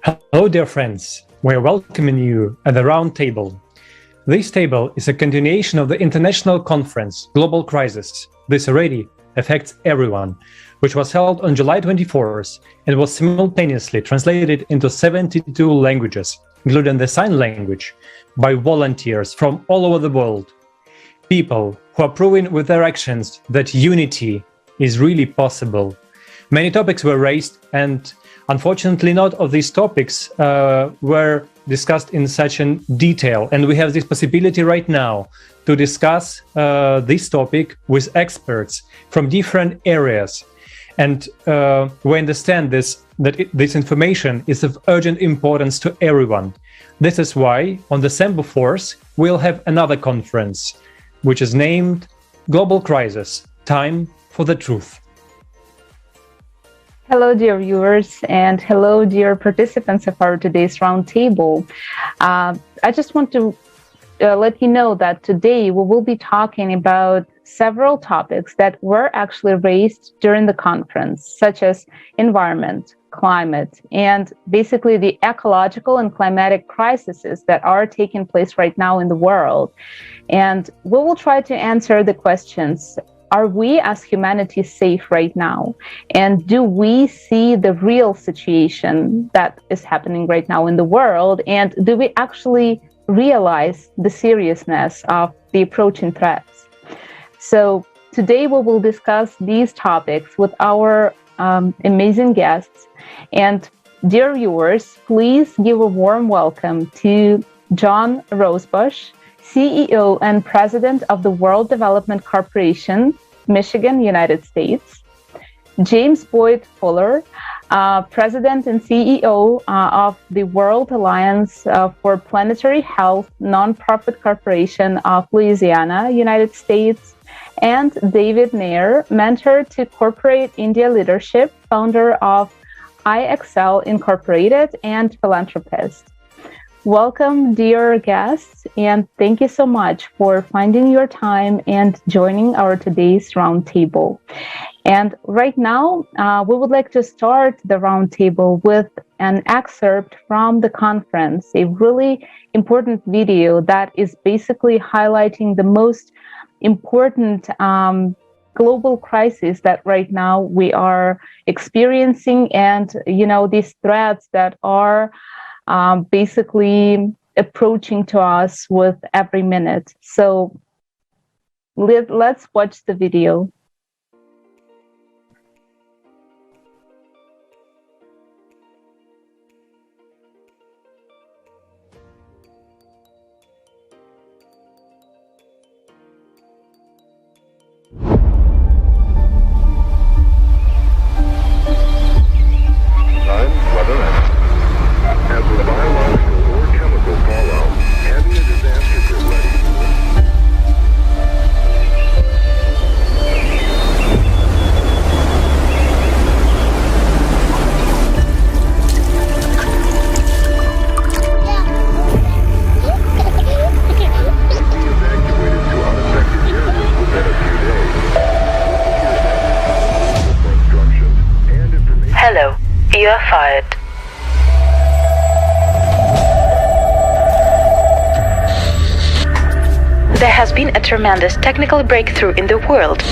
Hello, dear friends. We're welcoming you at the round table. This table is a continuation of the international conference, Global Crisis. This already affects everyone, which was held on July 24th and was simultaneously translated into 72 languages, including the sign language, by volunteers from all over the world. People who are proving with their actions that unity is really possible. Many topics were raised, and unfortunately not all of these topics were discussed in such a detail, and we have this possibility right now to discuss this topic with experts from different areas. And we understand this information is of urgent importance to everyone. This is why on December 4th we'll have another conference, which is named Global Crisis: Time for the Truth. Hello, dear viewers, and hello, dear participants of our today's roundtable. I just want to let you know that today we will be talking about several topics that were actually raised during the conference, such as environment, climate, and basically the ecological and climatic crises that are taking place right now in the world. And we will try to answer the questions: are we as humanity safe right now? And do we see the real situation that is happening right now in the world? And do we actually realize the seriousness of the approaching threats? So today we will discuss these topics with our amazing guests. And dear viewers, please give a warm welcome to John Rosebush, CEO and President of the World Development Corporation, Michigan, United States. James Boyd Fuller, President and CEO of the World Alliance for Planetary Health Nonprofit Corporation of Louisiana, United States. And David Nair, Mentor to Corporate India Leadership, founder of IXL Incorporated, and philanthropist. Welcome, dear guests, and thank you so much for finding your time and joining our today's roundtable. And right now, we would like to start the roundtable with an excerpt from the conference, a really important video that is basically highlighting the most important global crisis that right now we are experiencing, and these threats that are basically approaching to us with every minute. So let's watch the video. Hello, you are fired. There has been a tremendous technical breakthrough in the world.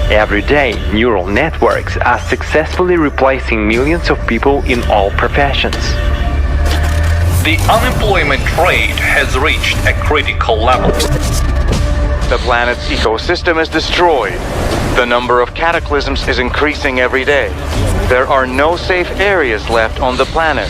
Every day, neural networks are successfully replacing millions of people in all professions. The unemployment rate has reached a critical level. The planet's ecosystem is destroyed. The number of cataclysms is increasing every day. There are no safe areas left on the planet.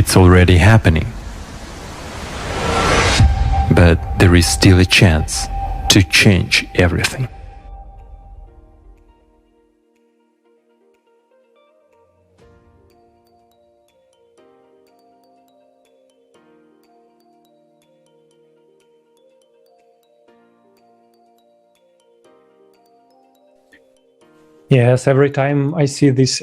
it's already happening. But there is still a chance to change everything. Yes, every time I see this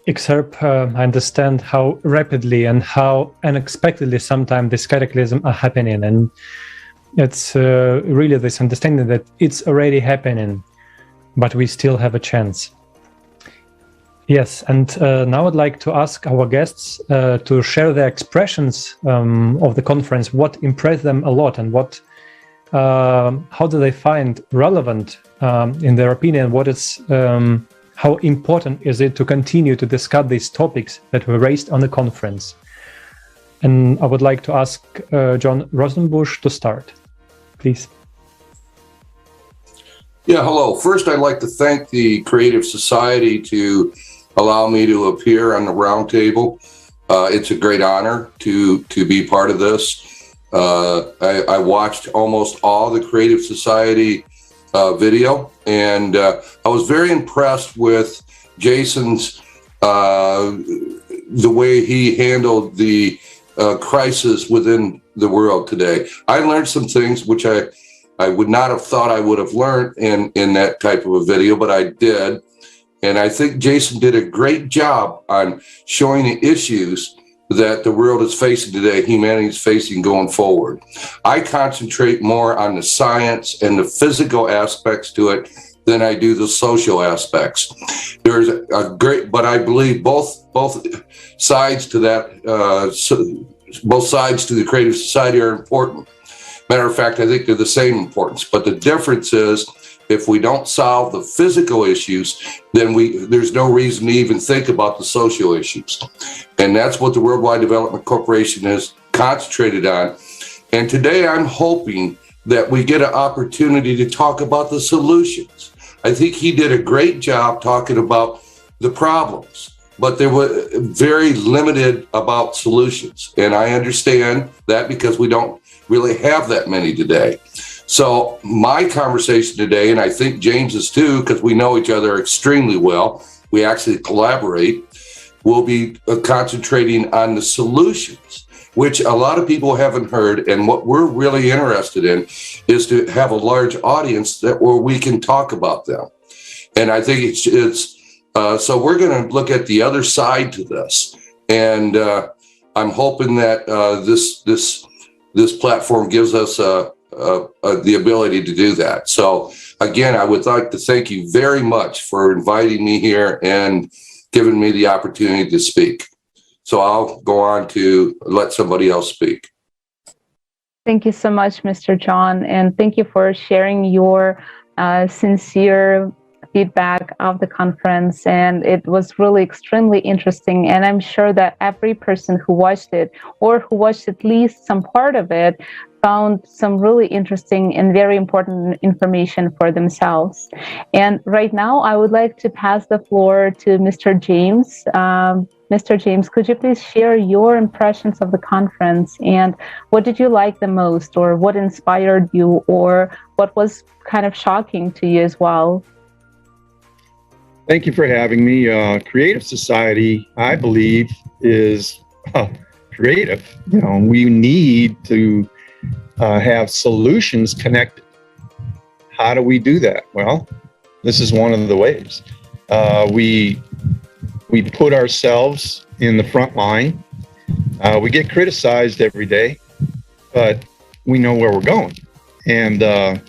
excerpt, I understand how rapidly and how unexpectedly sometimes these cataclysms are happening. And it's really this understanding that it's already happening, but we still have a chance. Yes, and now I'd like to ask our guests to share their expressions of the conference, what impressed them a lot, and what, how do they find relevant, in their opinion, what is, how important is it to continue to discuss these topics that were raised on the conference? And I would like to ask John Rosenbusch to start, please. Yeah, hello. First, I'd like to thank the Creative Society to allow me to appear on the roundtable. It's a great honor to be part of this. I watched almost all the Creative Society video, and I was very impressed with Jason's the way he handled the crisis within the world today. I learned some things which I would not have thought I would have learned in that type of a video, but I did. And I think Jason did a great job on showing the issues that the world is facing today, humanity is facing going forward. I concentrate more on the science and the physical aspects to it than I do the social aspects. There's a great, but I believe both sides to that, both sides to the Creative Society are important. Matter of fact, I think they're the same importance, but the difference is if we don't solve the physical issues, then there's no reason to even think about the social issues. And that's what the Worldwide Development Corporation has concentrated on. And today I'm hoping that we get an opportunity to talk about the solutions. I think he did a great job talking about the problems, but they were very limited about solutions. And I understand that because we don't really have that many today. So my conversation today, and I think James's too, because we know each other extremely well, we actually collaborate, will be concentrating on the solutions, which a lot of people haven't heard. And what we're really interested in is to have a large audience where we can talk about them. And I think it's so we're going to look at the other side to this. And I'm hoping that this platform gives us the ability to do that. So again, I would like to thank you very much for inviting me here and giving me the opportunity to speak. So I'll go on to let somebody else speak. Thank you so much, Mr. John, and thank you for sharing your sincere feedback of the conference. And it was really extremely interesting. And I'm sure that every person who watched it, or who watched at least some part of it, found some really interesting and very important information for themselves. And right now, I would like to pass the floor to Mr. James. Mr. James, could you please share your impressions of the conference, and what did you like the most, or what inspired you, or what was kind of shocking to you as well? Thank you for having me. Creative Society, I believe, is creative. You know, we need to have solutions connected. How do we do that? Well, this is one of the ways. We put ourselves in the front line. We get criticized every day, but we know where we're going. And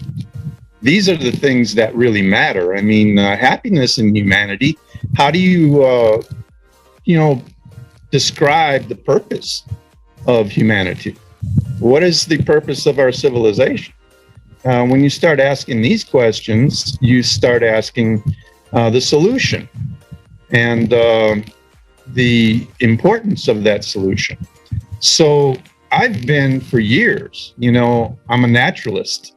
these are the things that really matter. I mean, happiness in humanity. How do you, describe the purpose of humanity? What is the purpose of our civilization? When you start asking these questions, you start asking the solution and the importance of that solution. So I've been for years, I'm a naturalist.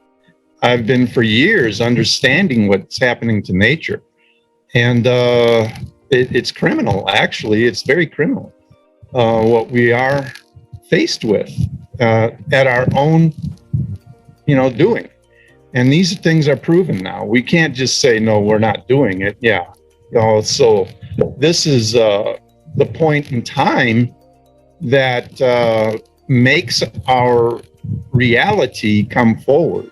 I've been for years understanding what's happening to nature. And it's criminal, actually. It's very criminal. What we are faced with at our own, doing. And these things are proven now. We can't just say, no, we're not doing it. Yeah. So this is the point in time that makes our reality come forward.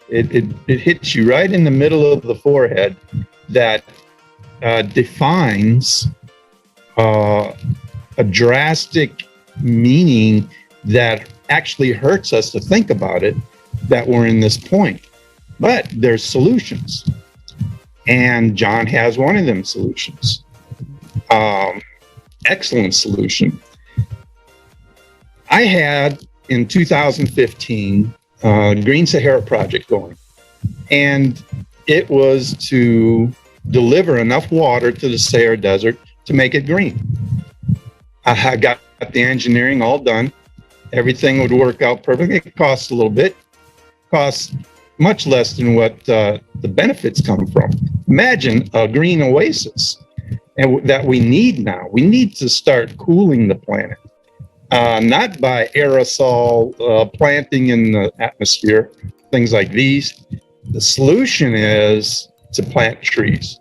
It hits you right in the middle of the forehead that defines a drastic meaning that actually hurts us to think about it, that we're in this point. But there's solutions. And John has one of them solutions. Excellent solution. I had in 2015 Green Sahara project going, and it was to deliver enough water to the Sahara Desert to make it green. I got the engineering all done. Everything would work out perfectly. It costs a little bit, costs much less than what the benefits come from. Imagine a green oasis, and that we need now. We need to start cooling the planet. Not by aerosol planting in the atmosphere, things like these. The solution is to plant trees.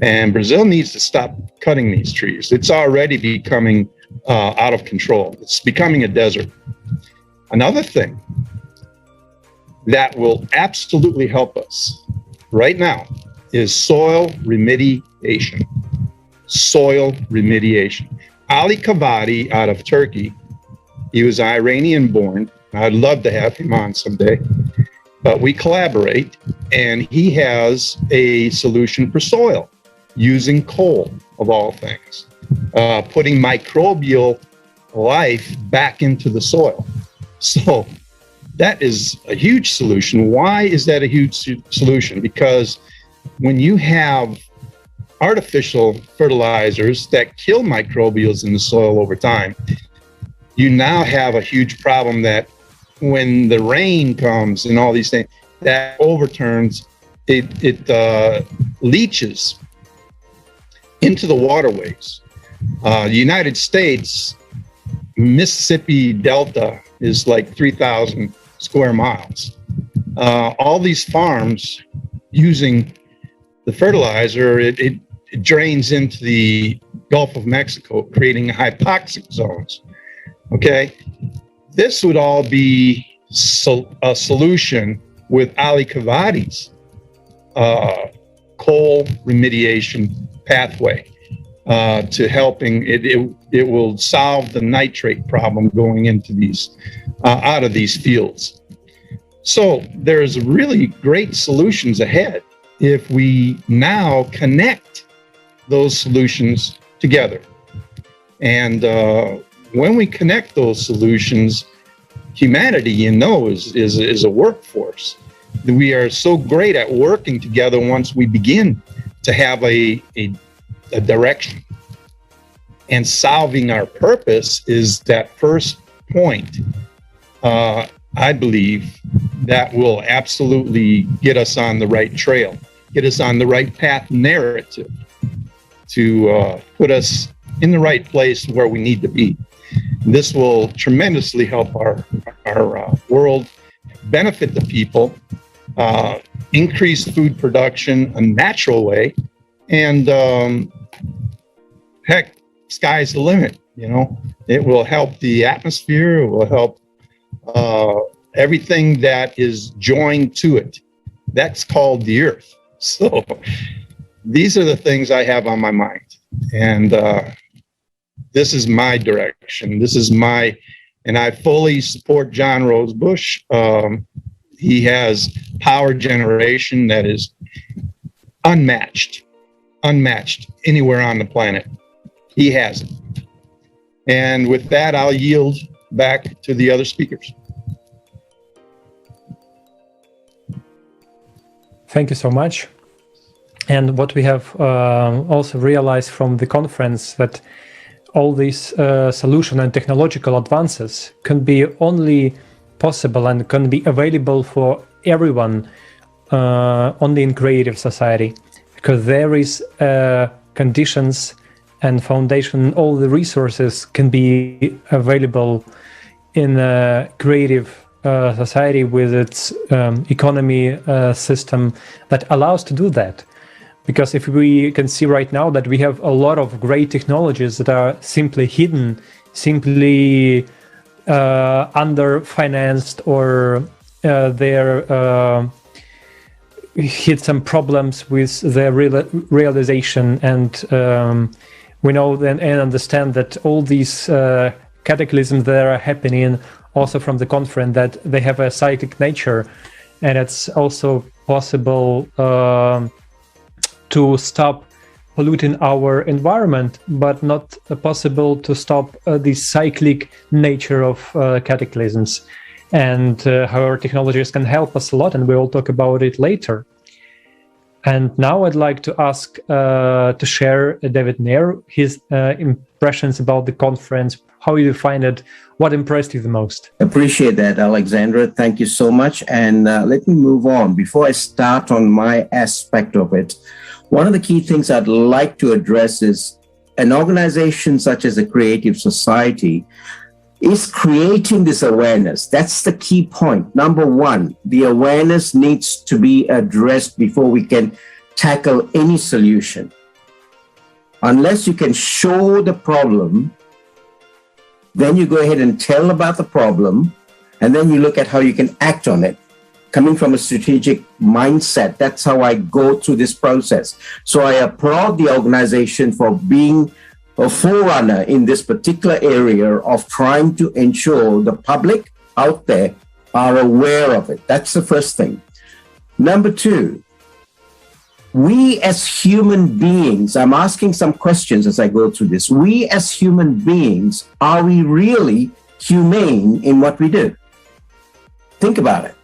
And Brazil needs to stop cutting these trees. It's already becoming out of control. It's becoming a desert. Another thing that will absolutely help us right now is soil remediation. Soil remediation. Ali Kavadi out of Turkey, he was Iranian born. I'd love to have him on someday, but we collaborate, and he has a solution for soil using coal, of all things, putting microbial life back into the soil. So that is a huge solution. Why is that a huge solution? Because when you have artificial fertilizers that kill microbials in the soil over time, you now have a huge problem that when the rain comes and all these things, that overturns, it leaches into the waterways. The United States, Mississippi Delta is like 3,000 square miles. All these farms using the fertilizer, it drains into the Gulf of Mexico, creating hypoxic zones. Okay, this would all be a solution with Ali Kavadi's coal remediation pathway to helping it will solve the nitrate problem going into these out of these fields. So there's really great solutions ahead if we now connect those solutions together. And when we connect those solutions, humanity, is a workforce. We are so great at working together once we begin to have a direction. And solving our purpose is that first point, I believe, that will absolutely get us on the right trail, get us on the right path narrative to put us in the right place where we need to be. This will tremendously help our world, benefit the people, increase food production a natural way, and heck, sky's the limit. It will help the atmosphere. It will help everything that is joined to it. That's called the earth. So these are the things I have on my mind. And this is my direction. And I fully support John Rose Bush. He has power generation that is unmatched anywhere on the planet. He has it. And with that, I'll yield back to the other speakers. Thank you so much. And what we have also realized from the conference, that all these solution and technological advances can be only possible and can be available for everyone only in creative society, because there is conditions and foundation, all the resources can be available in a creative society with its economy system that allows to do that. Because if we can see right now that we have a lot of great technologies that are simply hidden, simply under-financed, or they're hit some problems with their realization, and we know then and understand that all these cataclysms that are happening also from the conference, that they have a cyclic nature, and it's also possible to stop polluting our environment, but not possible to stop the cyclic nature of cataclysms. And however, technologies can help us a lot, and we will talk about it later. And now I'd like to ask to share David Nair his impressions about the conference. How you find it? What impressed you the most? Appreciate that, Alexandra. Thank you so much. And let me move on. Before I start on my aspect of it, one of the key things I'd like to address is an organization such as a Creative Society is creating this awareness. That's the key point. Number one, the awareness needs to be addressed before we can tackle any solution. Unless you can show the problem, then you go ahead and tell about the problem, and then you look at how you can act on it. Coming from a strategic mindset, that's how I go through this process. So I applaud the organization for being a forerunner in this particular area of trying to ensure the public out there are aware of it. That's the first thing. Number two, we as human beings, I'm asking some questions as I go through this. We as human beings, are we really humane in what we do? Think about it.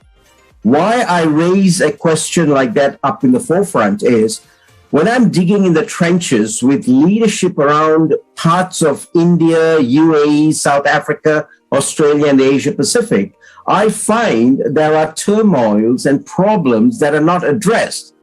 Why I raise a question like that up in the forefront is when I'm digging in the trenches with leadership around parts of India, UAE, South Africa, Australia, and the Asia Pacific, I find there are turmoils and problems that are not addressed.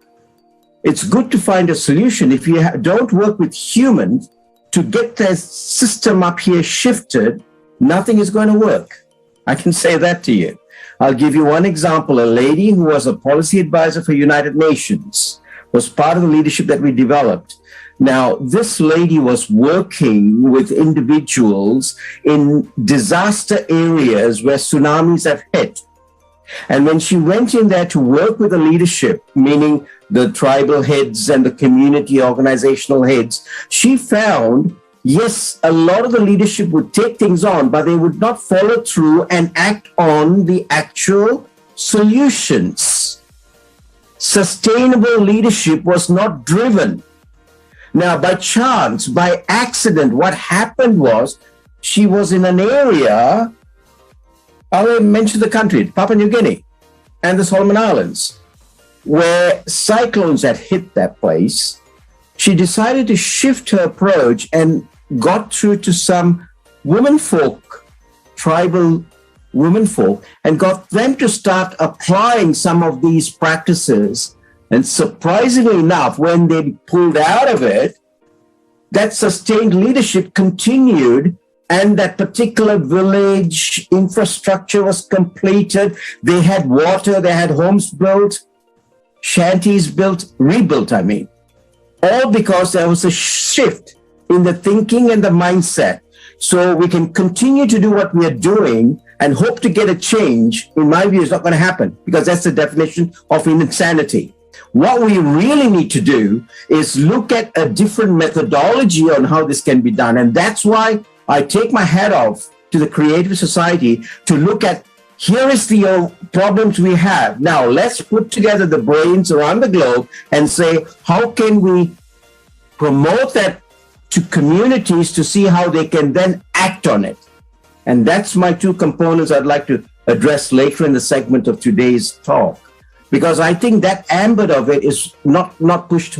It's good to find a solution. If you don't work with humans to get the system up here shifted, nothing is going to work. I can say that to you. I'll give you one example. A lady who was a policy advisor for United Nations was part of the leadership that we developed. Now, this lady was working with individuals in disaster areas where tsunamis have hit. And when she went in there to work with the leadership, meaning the tribal heads and the community organizational heads, she found, yes, a lot of the leadership would take things on, but they would not follow through and act on the actual solutions. Sustainable leadership was not driven. Now, by chance, by accident, what happened was she was in an area, I'll mention the country, Papua New Guinea and the Solomon Islands, where cyclones had hit that place. She decided to shift her approach and got through to some womenfolk, tribal womenfolk, and got them to start applying some of these practices. And surprisingly enough, when they pulled out of it, that sustained leadership continued, and that particular village infrastructure was completed. They had water, they had homes built, shanties built, rebuilt, I mean. All because there was a shift in the thinking and the mindset. So we can continue to do what we are doing and hope to get a change, in my view, is not going to happen, because that's the definition of insanity. What we really need to do is look at a different methodology on how this can be done. And that's why I take my hat off to the Creative Society to look at, here is the problems we have. Now, let's put together the brains around the globe and say, how can we promote that to communities to see how they can then act on it? And that's my two components I'd like to address later in the segment of today's talk, because I think that ambit of it is not pushed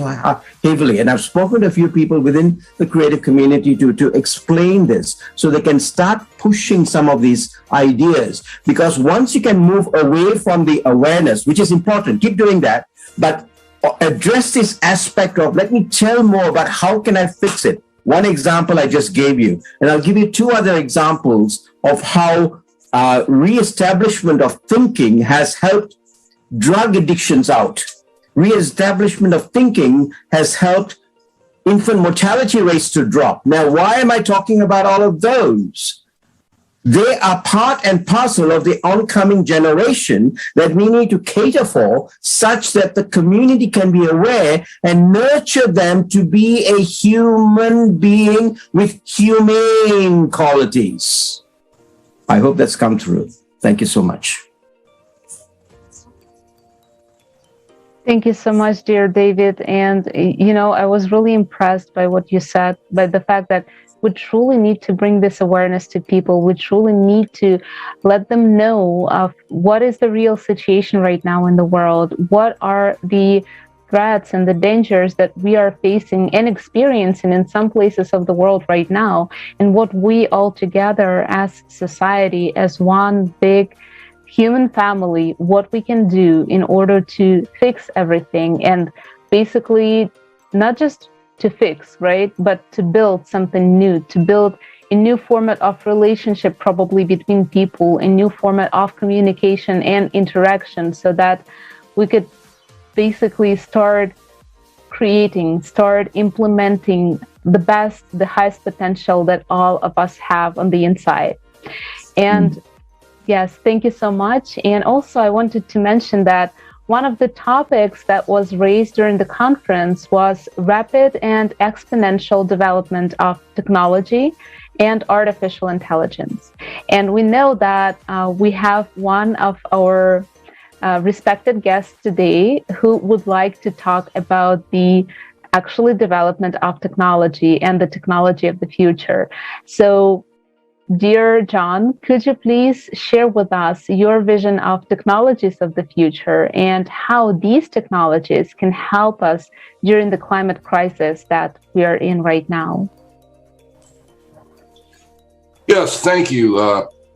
heavily. And I've spoken to a few people within the creative community to explain this so they can start pushing some of these ideas. Because once you can move away from the awareness, which is important, keep doing that, but address this aspect of, let me tell more about how can I fix it. One example I just gave you, and I'll give you two other examples of how reestablishment of thinking has helped drug addictions out. Reestablishment of thinking has helped infant mortality rates to drop. Now, why am I talking about all of those? They are part and parcel of the oncoming generation that we need to cater for, such that the community can be aware and nurture them to be a human being with humane qualities. I hope that's come through. Thank you so much. Thank you so much, dear David. And, I was really impressed by what you said, by the fact that we truly need to bring this awareness to people. We truly need to let them know of what is the real situation right now in the world. What are the threats and the dangers that we are facing and experiencing in some places of the world right now, and what we all together as society, as one big human family, what we can do in order to fix everything, and basically not just to fix, right, but to build something new, to build a new format of relationship probably between people, a new format of communication and interaction, so that we could basically start creating, start implementing the best, the highest potential that all of us have on the inside. And yes, thank you so much. And also I wanted to mention that one of the topics that was raised during the conference was rapid and exponential development of technology and artificial intelligence. And we know that we have one of our respected guests today who would like to talk about the actually development of technology and the technology of the future. So, dear John, could you please share with us your vision of technologies of the future and how these technologies can help us during the climate crisis that we are in right now? Yes, thank you.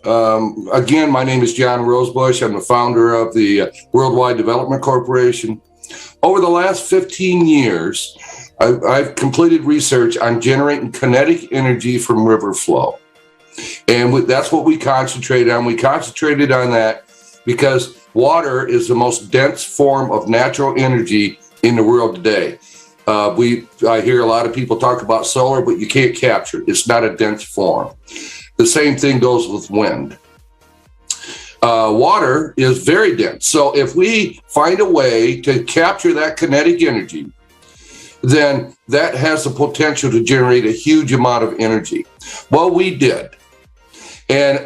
Again, my name is John Rosebush. I'm the founder of the Worldwide Development Corporation. Over the last 15 years, I've completed research on generating kinetic energy from river flow. And that's what we concentrated on. We concentrated on that because water is the most dense form of natural energy in the world today. I hear a lot of people talk about solar, but you can't capture it. It's not a dense form. The same thing goes with wind. Water is very dense. So if we find a way to capture that kinetic energy, then that has the potential to generate a huge amount of energy. Well, we did. And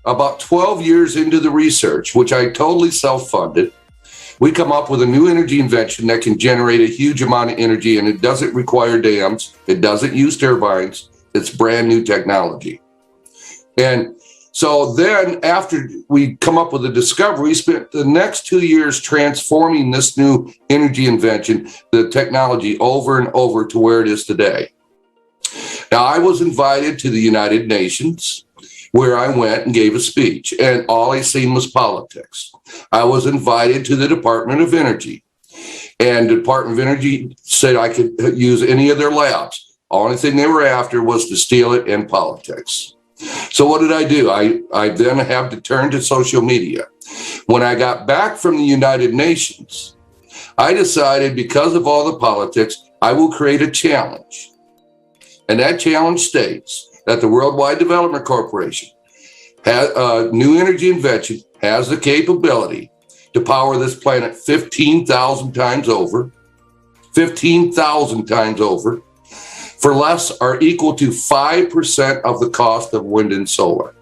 about 12 years into the research, which I totally self-funded, we come up with a new energy invention that can generate a huge amount of energy, and it doesn't require dams. It doesn't use turbines. It's brand new technology. And so then after we come up with the discovery, we spent the next 2 years transforming this new energy invention, the technology, over and over to where it is today. Now, I was invited to the United Nations, where I went and gave a speech, and all I seen was politics. I was invited to the Department of Energy, and the Department of Energy said I could use any of their labs. Only thing they were after was to steal it in politics. So what did I do? I then have to turn to social media. When I got back from the United Nations, I decided, because of all the politics, I will create a challenge. And that challenge states that the Worldwide Development Corporation has a new energy invention, has the capability to power this planet 15,000 times over, 15,000 times over, for less or equal to 5% of the cost of wind and solar.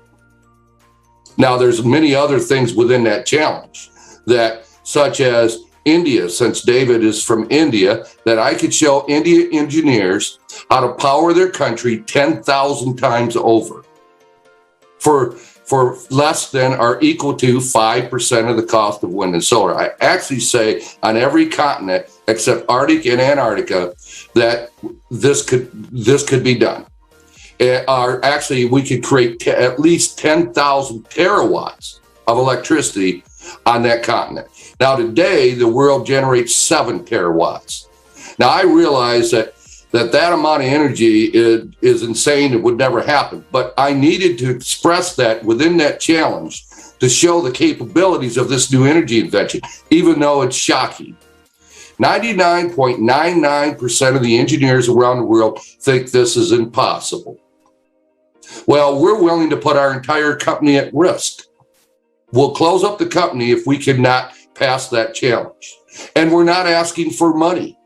Now, there's many other things within that challenge, that such as India, since David is from India, that I could show India engineers how to power their country 10,000 times over for less than or equal to 5% of the cost of wind and solar. I actually say on every continent except Arctic and Antarctica that this could be done. Or actually, we could create at least 10,000 terawatts of electricity on that continent. Now, today, the world generates 7 terawatts. Now, I realize that that amount of energy is insane. It would never happen. But I needed to express that within that challenge to show the capabilities of this new energy invention, even though it's shocking. 99.99% of the engineers around the world think this is impossible. Well, we're willing to put our entire company at risk. We'll close up the company if we cannot pass that challenge. And we're not asking for money.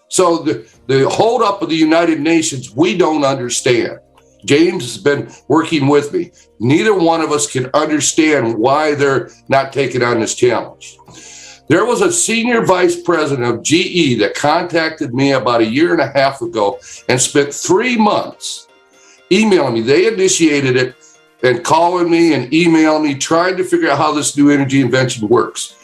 So the hold up of the United Nations, we don't understand. James has been working with me. Neither one of us can understand why they're not taking on this challenge. There was a senior vice president of GE that contacted me about 1.5 years ago and spent 3 months emailing me. They initiated it and calling me and emailing me, trying to figure out how this new energy invention works.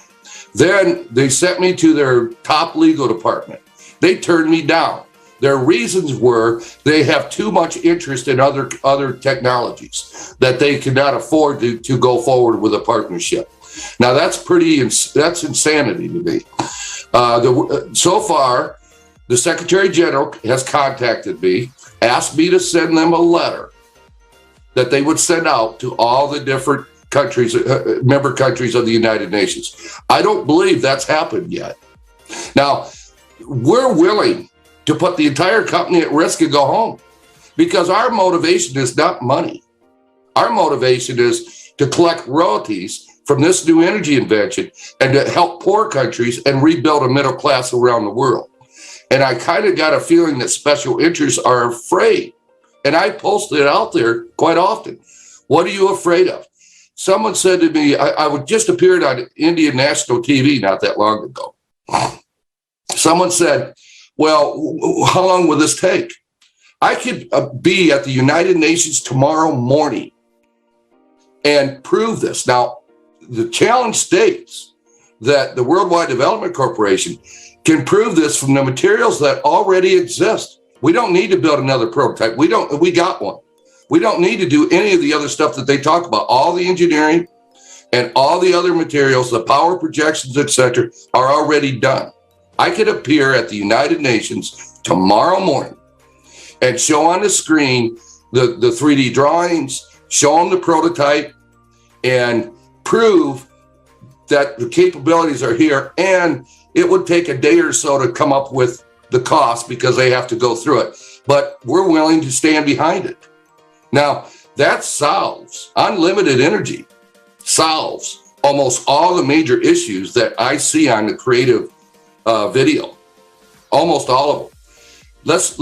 Then they sent me to their top legal department. They turned me down. Their reasons were they have too much interest in other technologies that they cannot afford to go forward with a partnership. Now that's insanity to me. So far, the Secretary General has contacted me, asked me to send them a letter that they would send out to all the different countries, member countries of the United Nations. I don't believe that's happened yet. Now, we're willing to put the entire company at risk and go home because our motivation is not money. Our motivation is to collect royalties from this new energy invention and to help poor countries and rebuild a middle class around the world. And I kind of got a feeling that special interests are afraid. And I posted it out there quite often. What are you afraid of? Someone said to me, I just appeared on Indian national TV not that long ago. Someone said, well, how long will this take? I could be at the United Nations tomorrow morning and prove this. Now, the challenge states that the Worldwide Development Corporation can prove this from the materials that already exist. We don't need to build another prototype. We got one. We don't need to do any of the other stuff that they talk about. All the engineering and all the other materials, the power projections, etc., are already done. I could appear at the United Nations tomorrow morning and show on the screen the 3D drawings, show them the prototype, and prove that the capabilities are here. And it would take a day or so to come up with the cost because they have to go through it. But we're willing to stand behind it. Now, that solves unlimited energy, solves almost all the major issues that I see on the creative video, almost all of them. Let's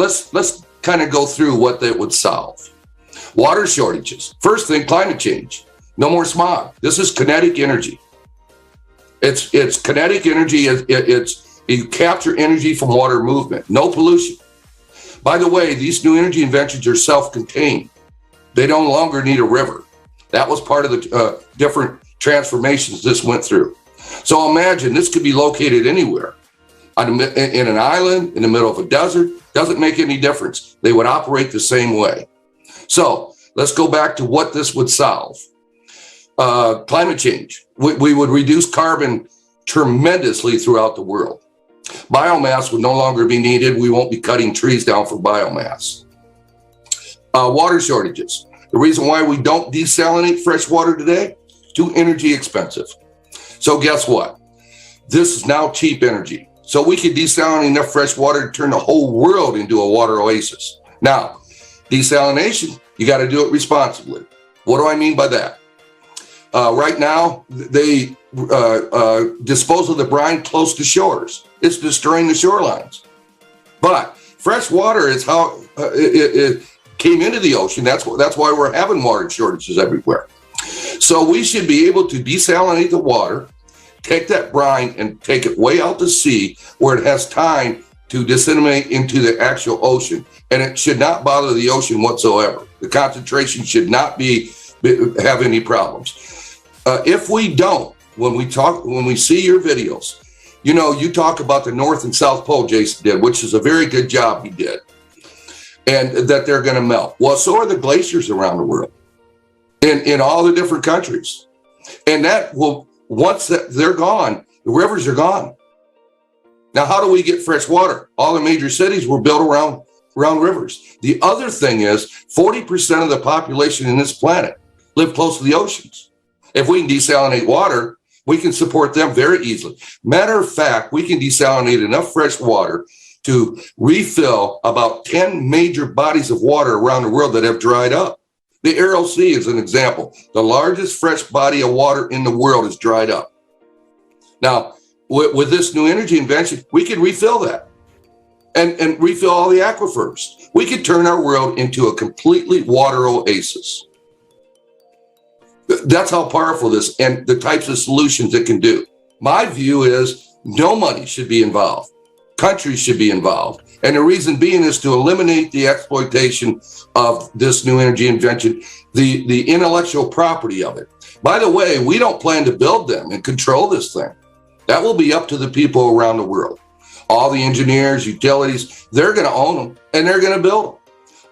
kind of go through what that would solve. Water shortages. First thing, climate change. No more smog. This is kinetic energy. It's kinetic energy. You capture energy from water movement. No pollution. By the way, these new energy inventions are self-contained. They no longer need a river. That was part of the different transformations this went through. So imagine this could be located anywhere. In an island, in the middle of a desert, doesn't make any difference. They would operate the same way. So let's go back to what this would solve. Climate change. We would reduce carbon tremendously throughout the world. Biomass would no longer be needed. We won't be cutting trees down for biomass. Water shortages. The reason why we don't desalinate fresh water today, too energy expensive. So guess what? This is now cheap energy. So we could desalinate enough fresh water to turn the whole world into a water oasis. Now, desalination, you got to do it responsibly. What do I mean by that? Right now, they dispose of the brine close to shores. It's destroying the shorelines. But fresh water is how it came into the ocean. That's why we're having water shortages everywhere. So we should be able to desalinate the water, take that brine and take it way out to sea where it has time to disseminate into the actual ocean. And it should not bother the ocean whatsoever. The concentration should not have any problems. If we don't, when we see your videos, you talk about the North and South Pole, Jason did, which is a very good job he did, and that they're going to melt. Well, so are the glaciers around the world, in all the different countries. And that will, once they're gone, the rivers are gone. Now, how do we get fresh water? All the major cities were built around rivers. The other thing is 40% of the population in this planet live close to the oceans. If we can desalinate water, we can support them very easily. Matter of fact, we can desalinate enough fresh water to refill about 10 major bodies of water around the world that have dried up. The Aral Sea is an example. The largest fresh body of water in the world is dried up. Now, with this new energy invention, we could refill that and refill all the aquifers. We could turn our world into a completely water oasis. That's how powerful this and the types of solutions it can do. My view is no money should be involved. Countries should be involved. And the reason being is to eliminate the exploitation of this new energy invention, the intellectual property of it. By the way, we don't plan to build them and control this thing. That will be up to the people around the world. All the engineers, utilities, they're going to own them and they're going to build them.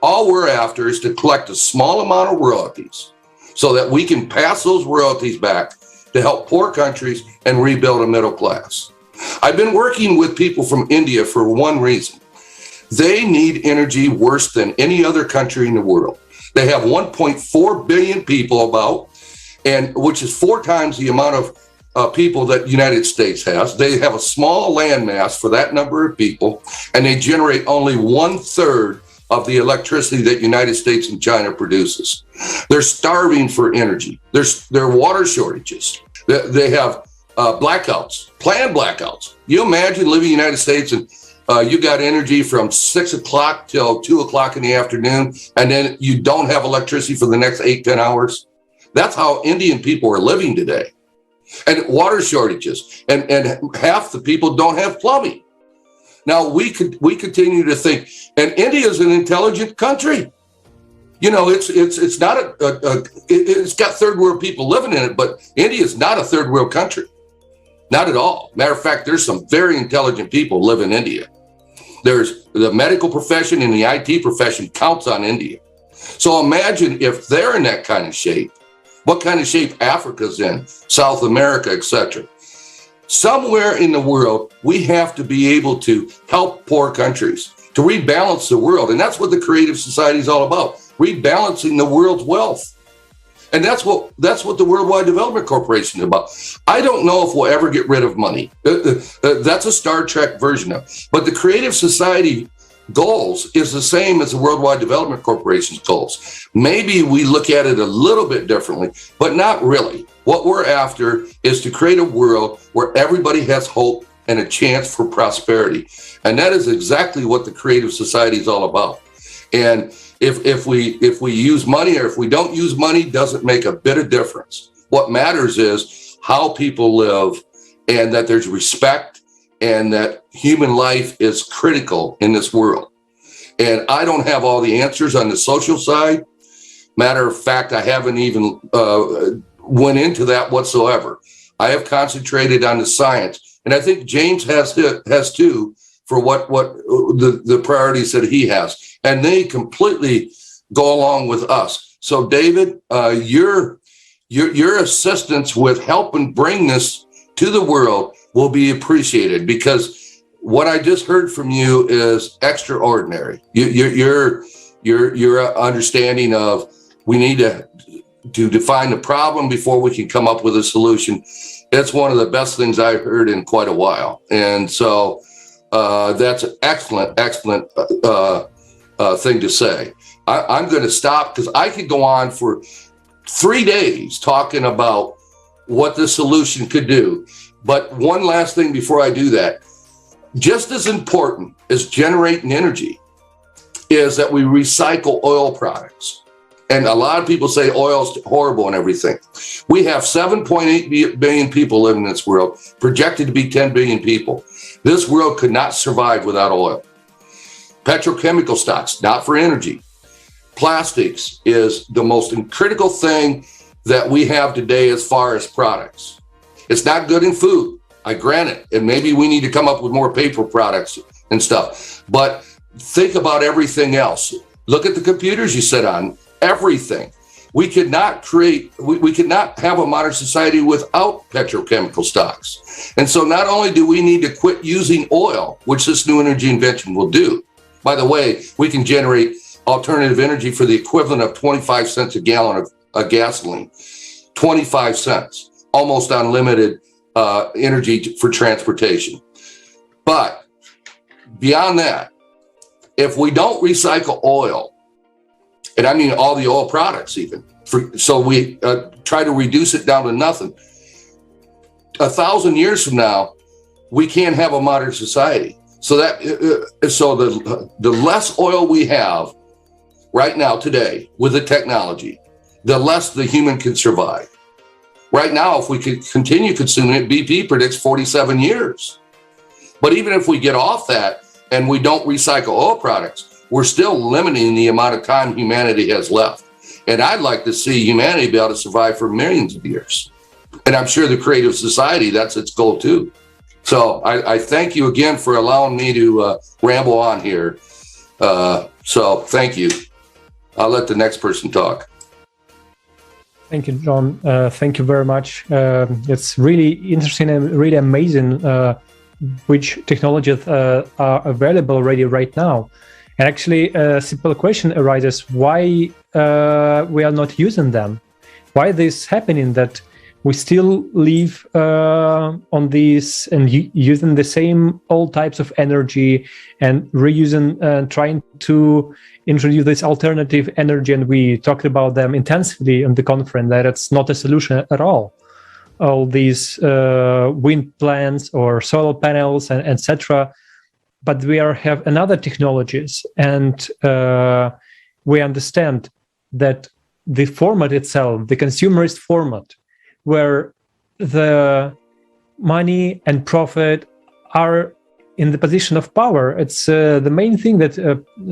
All we're after is to collect a small amount of royalties so that we can pass those royalties back to help poor countries and rebuild a middle class. I've been working with people from India for one reason. They need energy worse than any other country in the world. They have 1.4 billion people about, and which is 4 times the amount of people that the United States has. They have a small landmass for that number of people, and they generate only 1/3 of the electricity that United States and China produces. They're starving for energy. There are water shortages. They have blackouts, planned blackouts. You imagine living in the United States and you got energy from 6 o'clock till 2 o'clock in the afternoon, and then you don't have electricity for the next 8-10 hours. That's how Indian people are living today. And water shortages, and half the people don't have plumbing. Now we continue to think, and India is an intelligent country. You know, it's not it's got third world people living in it, but India is not a third world country, not at all. Matter of fact, there's some very intelligent people live in India. There's the medical profession and the IT profession counts on India. So imagine if they're in that kind of shape, what kind of shape Africa's in, South America, etc. Somewhere in the world, we have to be able to help poor countries, to rebalance the world. And that's what the Creative Society is all about, rebalancing the world's wealth. And that's what the Worldwide Development Corporation is about. I don't know if we'll ever get rid of money. That's a Star Trek version of it. But the Creative Society goals is the same as the Worldwide Development Corporation's goals. Maybe we look at it a little bit differently, but not really. What we're after is to create a world where everybody has hope and a chance for prosperity. And that is exactly what the Creative Society is all about. And if we use money or if we don't use money doesn't make a bit of difference. What matters is how people live and that there's respect and that human life is critical in this world. And I don't have all the answers on the social side. Matter of fact, I haven't even went into that whatsoever. I have concentrated on the science. And I think James has too, for what the priorities that he has. And they completely go along with us. So David, your assistance with helping bring this to the world will be appreciated, because what I just heard from you is extraordinary. Your understanding of we need to define the problem before we can come up with a solution. It's one of the best things I've heard in quite a while. And so that's an excellent thing to say. I'm going to stop because I could go on for 3 days talking about what the solution could do. But one last thing before I do that, just as important as generating energy is that we recycle oil products. And a lot of people say oil's horrible and everything. We have 7.8 billion people living in this world, projected to be 10 billion people. This world could not survive without oil. Petrochemical stocks, not for energy. Plastics is the most critical thing that we have today as far as products. It's not good in food, I grant it. And maybe we need to come up with more paper products and stuff. But think about everything else. Look at the computers you sit on, everything. we could not have a modern society without petrochemical stocks. And so not only do we need to quit using oil, which this new energy invention will do. By the way, we can generate alternative energy for the equivalent of 25 cents a gallon of gasoline. 25 cents, almost unlimited energy for transportation. But beyond that, if we don't recycle oil, and I mean all the oil products even, so we try to reduce it down to nothing, 1,000 years from now, we can't have a modern society. So the less oil we have right now today with the technology, the less the human can survive. Right now, if we could continue consuming it, BP predicts 47 years. But even if we get off that and we don't recycle oil products, we're still limiting the amount of time humanity has left. And I'd like to see humanity be able to survive for millions of years. And I'm sure the creative society, that's its goal too. So I thank you again for allowing me to ramble on here. So thank you. I'll let the next person talk. Thank you, John. Thank you very much. It's really interesting and really amazing which technologies are available already right now. And actually, a simple question arises: why we are not using them? Why this happening that we still live on this and using the same old types of energy and reusing, trying to introduce this alternative energy, and we talked about them intensively on the conference, that it's not a solution at all. All these wind plants or solar panels and etc. But we have another technologies, and we understand that the format itself, the consumerist format, where the money and profit are in the position of power, it's the main thing that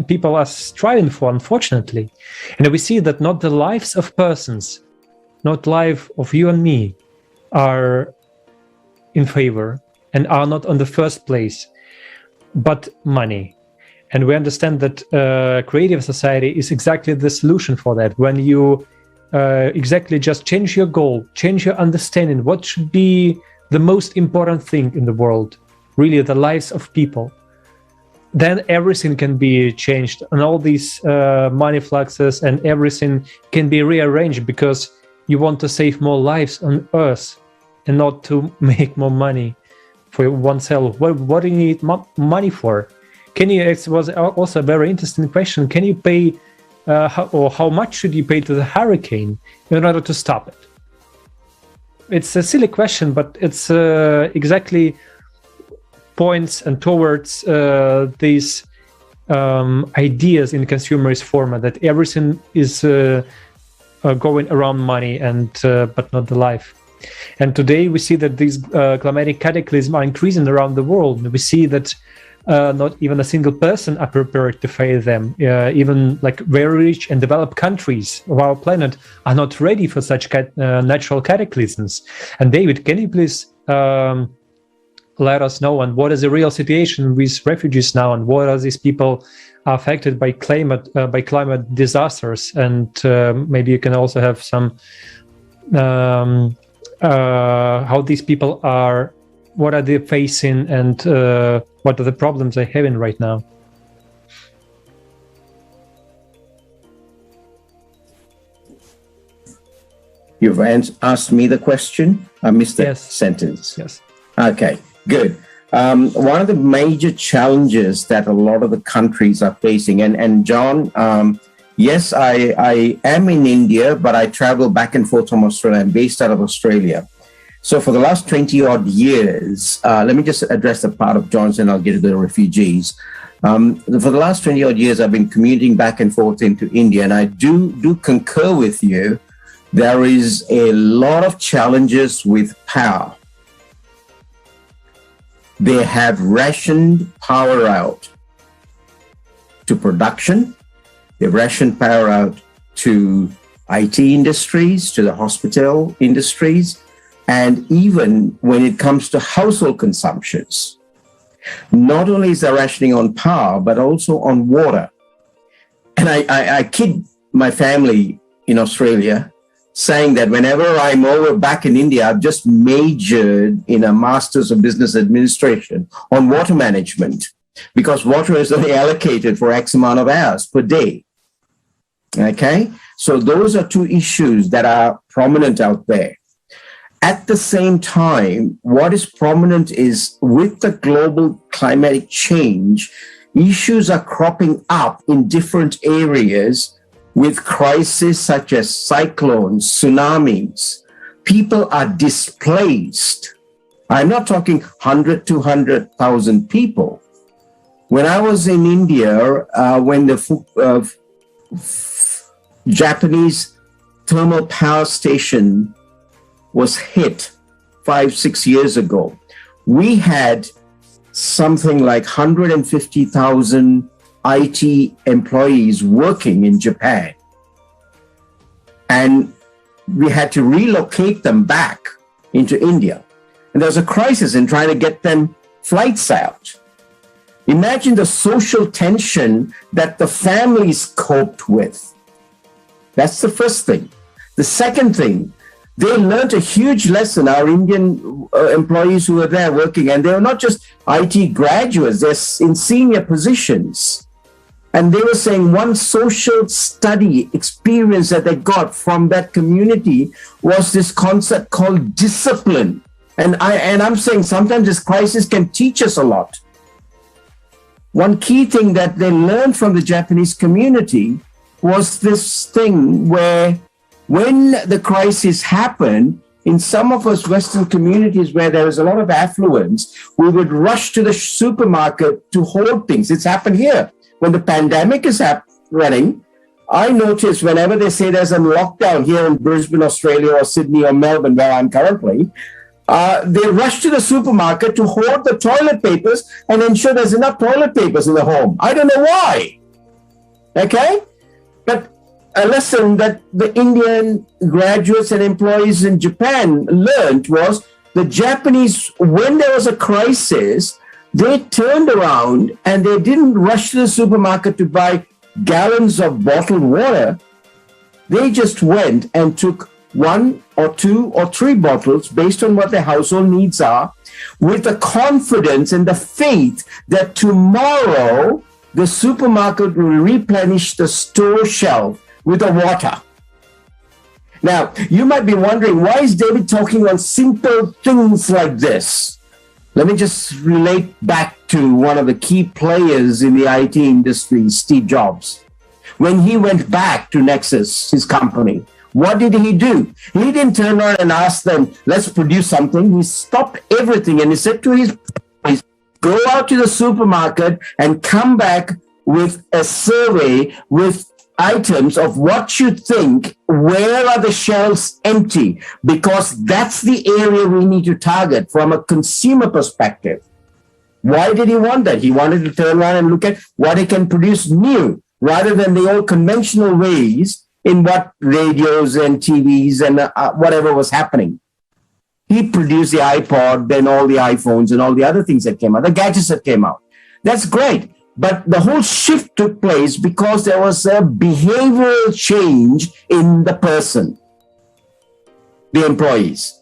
people are striving for, unfortunately. And we see that not the lives of persons, not life of you and me, are in favor and are not on the first place, but money. And we understand that creative society is exactly the solution for that. When you exactly just change your goal, change your understanding, what should be the most important thing in the world, really the lives of people, then everything can be changed, and all these money fluxes and everything can be rearranged, because you want to save more lives on Earth and not to make more money for oneself. What do you need money for? It was also a very interesting question. Can you pay, how much should you pay to the hurricane in order to stop it? It's a silly question, but it's exactly points and towards these ideas in consumerist format, that everything is going around money and but not the life. And today we see that these climatic cataclysms are increasing around the world. We see that not even a single person are prepared to face them. Even like very rich and developed countries of our planet are not ready for such natural cataclysms. And David, can you please let us know, and what is the real situation with refugees now, and what are these people affected by climate disasters? And maybe you can also have some how these people are, what are they facing, and what are the problems they're having right now? You've asked me the question? I missed that sentence. Yes. Okay, good. One of the major challenges that a lot of the countries are facing, and John, yes, I am in India, but I travel back and forth from Australia. I'm based out of Australia. So for the last 20 odd years, let me just address the part of John's, and I'll get to the refugees. For the last 20 odd years, I've been commuting back and forth into India, and I do concur with you. There is a lot of challenges with power. They have rationed power out to production. They ration power out to IT industries, to the hospital industries, and even when it comes to household consumptions. Not only is there rationing on power, but also on water. And I kid my family, in Australia, saying that whenever I'm over back in India, I've just majored in a Master's of Business Administration on water management, because water is only allocated for X amount of hours per day. Okay, so those are two issues that are prominent out there. At the same time, what is prominent is with the global climatic change, issues are cropping up in different areas with crises such as cyclones, tsunamis. People are displaced. I'm not talking 100, 200,000 people. When I was in India, when the Japanese thermal power station was hit 5-6 years ago, we had something like 150,000 IT employees working in Japan. And we had to relocate them back into India. And there was a crisis in trying to get them flights out. Imagine the social tension that the families coped with. That's the first thing. The second thing, they learned a huge lesson, our Indian employees who were there working, and they were not just IT graduates, they're in senior positions. And they were saying one social study experience that they got from that community was this concept called discipline. And I'm saying sometimes this crisis can teach us a lot. One key thing that they learned from the Japanese community was this thing where when the crisis happened, in some of us Western communities where there was a lot of affluence, we would rush to the supermarket to hoard things. It's happened here. When the pandemic is running, I notice whenever they say there's a lockdown here in Brisbane, Australia, or Sydney or Melbourne, where I'm currently, they rush to the supermarket to hoard the toilet papers and ensure there's enough toilet papers in the home. I don't know why. Okay? But a lesson that the Indian graduates and employees in Japan learned was the Japanese, when there was a crisis, they turned around and they didn't rush to the supermarket to buy gallons of bottled water. They just went and took 1 or 2 or 3 bottles based on what their household needs are, with the confidence and the faith that tomorrow the supermarket will replenish the store shelf with the water. Now, you might be wondering, why is David talking on simple things like this? Let me just relate back to one of the key players in the IT industry, Steve Jobs. When he went back to Nexus, his company, what did he do? He didn't turn around and ask them, let's produce something. He stopped everything and he said to his employees, go out to the supermarket and come back with a survey with items of what you think, where are the shelves empty? Because that's the area we need to target from a consumer perspective. Why did he want that? He wanted to turn around and look at what he can produce new, rather than the old conventional ways in what radios and TVs and whatever was happening. He produced the iPod, then all the iPhones and all the other things that came out, the gadgets that came out. That's great. But the whole shift took place because there was a behavioral change in the person, the employees.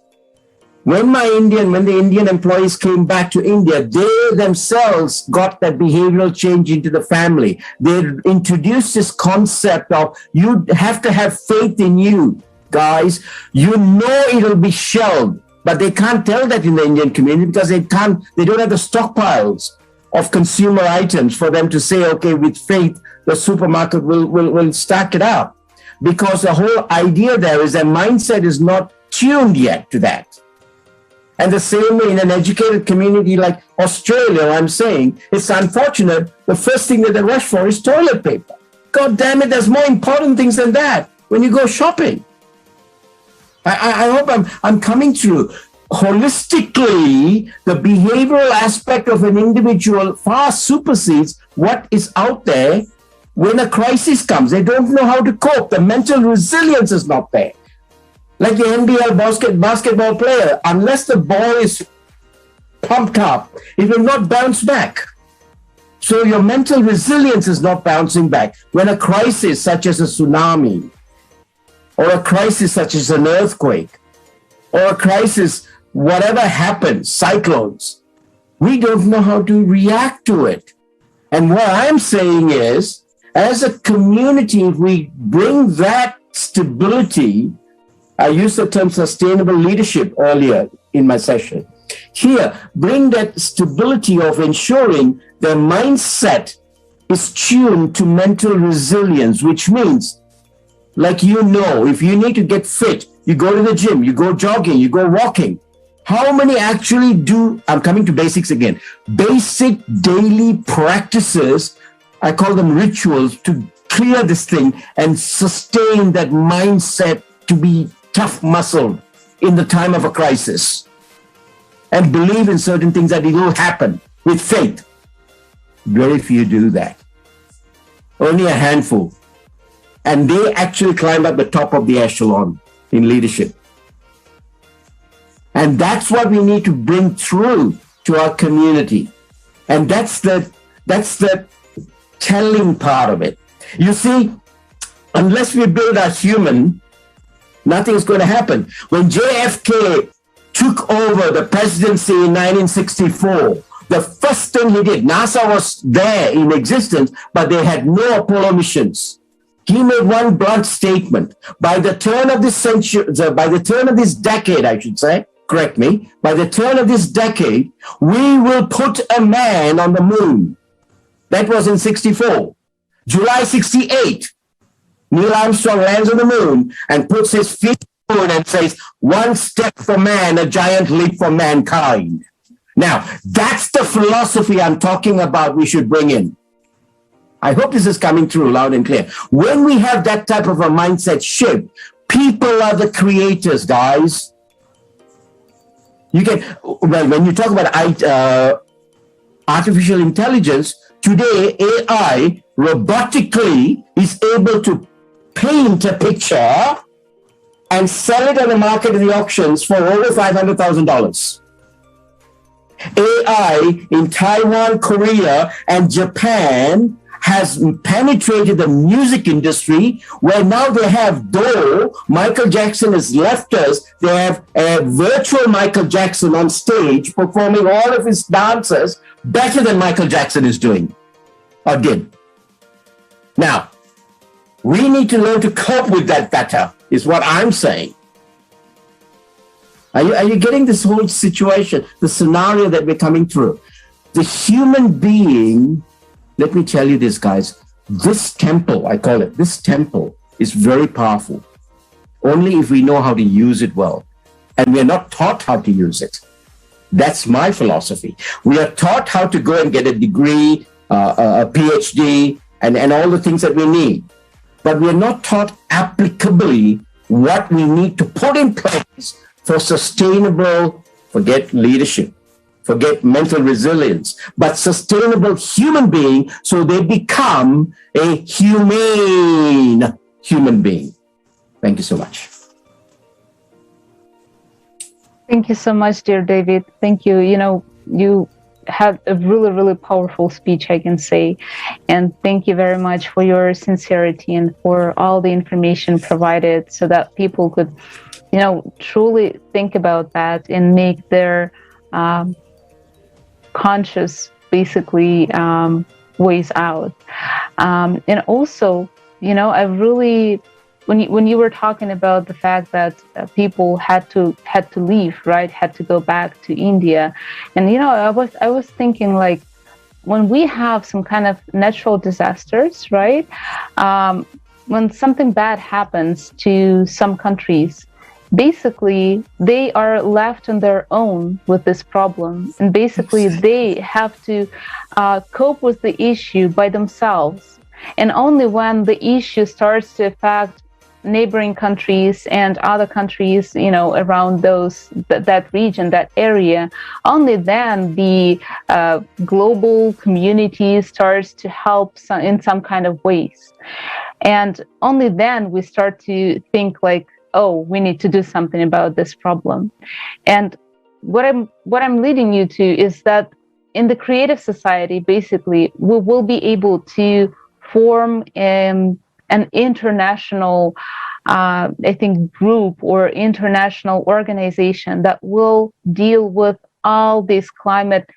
When the Indian employees came back to India, they themselves got that behavioral change into the family. They introduced this concept of you have to have faith in you, guys. You know it'll be shelled, but they can't tell that in the Indian community because they don't have the stockpiles of consumer items for them to say, okay, with faith, the supermarket will stack it up. Because the whole idea there is their mindset is not tuned yet to that. And the same way in an educated community like Australia, I'm saying, it's unfortunate, the first thing that they rush for is toilet paper. God damn it, there's more important things than that when you go shopping. I hope I'm coming through. Holistically, the behavioral aspect of an individual far supersedes what is out there when a crisis comes. They don't know how to cope. The mental resilience is not there. Like the NBL basketball player, unless the ball is pumped up, it will not bounce back. So your mental resilience is not bouncing back. When a crisis such as a tsunami or a crisis such as an earthquake, or a crisis, whatever happens, cyclones, we don't know how to react to it. And what I'm saying is, as a community, if we bring that stability, I used the term sustainable leadership earlier in my session. Here, bring that stability of ensuring their mindset is tuned to mental resilience, which means, like if you need to get fit, you go to the gym, you go jogging, you go walking. How many actually do, I'm coming to basics again, basic daily practices, I call them rituals, to clear this thing and sustain that mindset to be tough-muscled in the time of a crisis and believe in certain things that it will happen with faith. Very few do that. Only a handful. And they actually climb up the top of the echelon in leadership. And that's what we need to bring through to our community. And that's the telling part of it. You see, unless we build our human, nothing's going to happen. When JFK took over the presidency in 1964, the first thing he did, NASA was there in existence, but they had no Apollo missions. He made one blunt statement. By the turn of this century, by the turn of this decade, I should say, correct me, by the turn of this decade, we will put a man on the moon. That was in 64. July 68, Neil Armstrong lands on the moon and puts his feet on the moon and says, one step for man, a giant leap for mankind. Now, that's the philosophy I'm talking about we should bring in. I hope this is coming through loud and clear. When we have that type of a mindset shift, people are the creators, guys. You can, well, when you talk about artificial intelligence, today AI robotically is able to paint a picture and sell it on the market in the auctions for over $500,000. AI in Taiwan, Korea, and Japan has penetrated the music industry, where now they have, though Michael Jackson has left us, they have a virtual Michael Jackson on stage performing all of his dances better than Michael Jackson is doing or did. Now, we need to learn to cope with that better, is what I'm saying. Are you getting this whole situation, the scenario that we're coming through? The human being, let me tell you this, guys, this temple, I call it, this temple is very powerful. Only if we know how to use it well. And we're not taught how to use it. That's my philosophy. We are taught how to go and get a degree, a PhD, and all the things that we need. But we're not taught applicably what we need to put in place for sustainable, forget leadership, forget mental resilience, but sustainable human being, so they become a humane human being. Thank you so much. Thank you so much, dear David. Thank you. You know, you had a really, really powerful speech, I can say. And thank you very much for your sincerity and for all the information provided so that people could, you know, truly think about that and make their conscious, basically, ways out. And also, you know, I really, when you were talking about the fact that people had to leave, right, had to go back to India, and you know, I was thinking, like, when we have some kind of natural disasters, right, when something bad happens to some countries, basically they are left on their own with this problem, and basically they have to cope with the issue by themselves. And only when the issue starts to affect neighboring countries and other countries, you know, around that region, that area, only then the global community starts to help in some kind of ways. And only then we start to think like, oh, we need to do something about this problem. And what I'm leading you to is that in the creative society, basically, we will be able to form an international I think, group or international organization that will deal with all these climate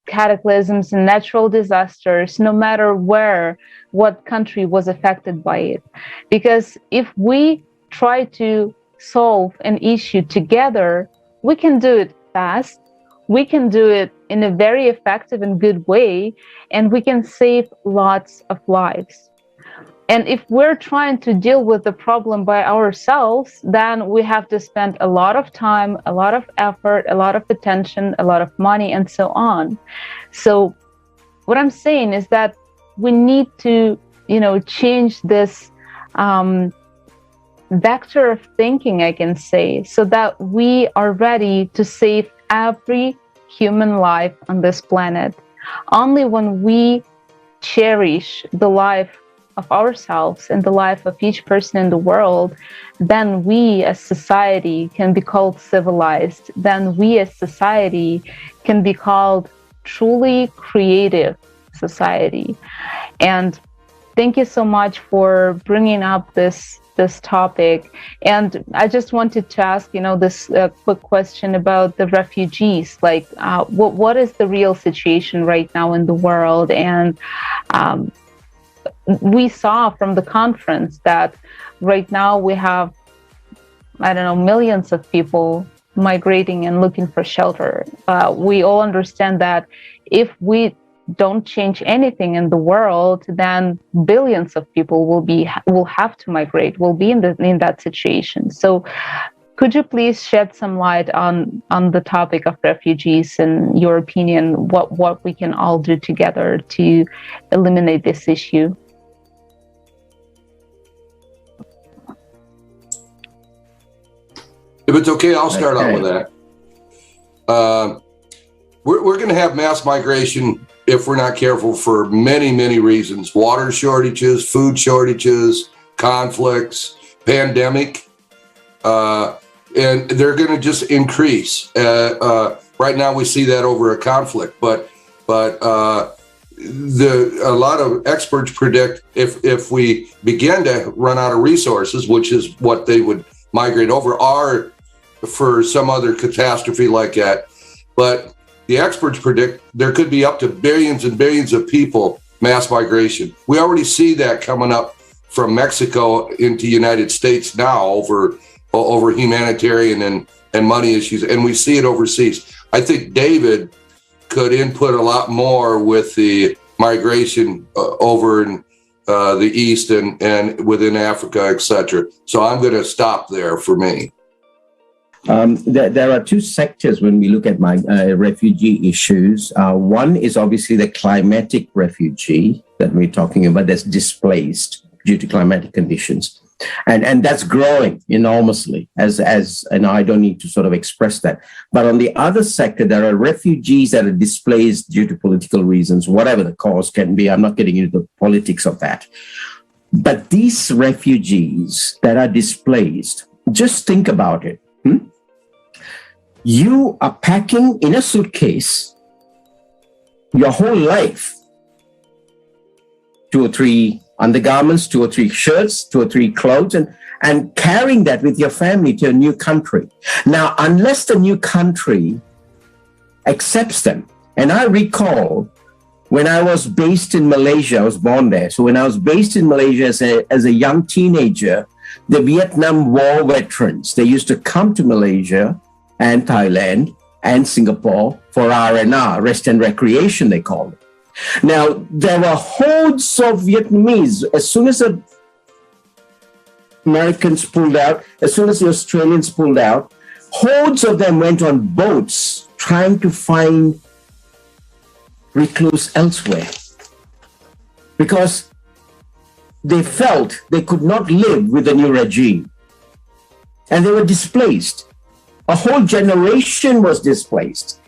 cataclysms and natural disasters, no matter what country was affected by it. Because if we try to solve an issue together, we can do it fast, we can do it in a very effective and good way, and we can save lots of lives. And if we're trying to deal with the problem by ourselves, then we have to spend a lot of time, a lot of effort, a lot of attention, a lot of money, and so on. So what I'm saying is that we need to, change this vector of thinking, I can say, so that we are ready to save every human life on this planet. Only when we cherish the life of ourselves and the life of each person in the world, then we as society can be called civilized. Then we as society can be called truly creative society. And thank you so much for bringing up this topic. And I just wanted to ask, this quick question about the refugees. Like, what is the real situation right now in the world? And we saw from the conference that right now we have, millions of people migrating and looking for shelter. We all understand that if we don't change anything in the world, then billions of people will have to migrate, will be in that situation. So could you please shed some light on the topic of refugees and your opinion, what we can all do together to eliminate this issue? If it's okay, I'll start out with that. We're going to have mass migration if we're not careful for many, many reasons. Water shortages, food shortages, conflicts, pandemic, and they're going to just increase. Right now we see that over a conflict, but a lot of experts predict if we begin to run out of resources, which is what they would migrate over, or for some other catastrophe like that. But the experts predict there could be up to billions and billions of people, mass migration. We already see that coming up from Mexico into United States now over humanitarian and money issues, and we see it overseas. I think David could input a lot more with the migration over in the East and within Africa, etc. So I'm going to stop there for me. There are two sectors when we look at refugee issues. One is obviously the climatic refugee that we're talking about, that's displaced due to climatic conditions. And that's growing enormously, and I don't need to sort of express that. But on the other sector, there are refugees that are displaced due to political reasons, whatever the cause can be. I'm not getting into the politics of that. But these refugees that are displaced, just think about it. You are packing in a suitcase your whole life, 2 or 3 undergarments, 2 or 3 shirts, 2 or 3 clothes, and carrying that with your family to a new country. Now, unless the new country accepts them, and I recall when I was based in Malaysia, I was born there. So when I was based in Malaysia as a young teenager, the Vietnam War veterans, they used to come to Malaysia and Thailand and Singapore for R&R, rest and recreation, they called it. Now, there were hordes of Vietnamese. As soon as the Americans pulled out, as soon as the Australians pulled out, hordes of them went on boats trying to find recluse elsewhere because they felt they could not live with the new regime. And they were displaced. A whole generation was displaced.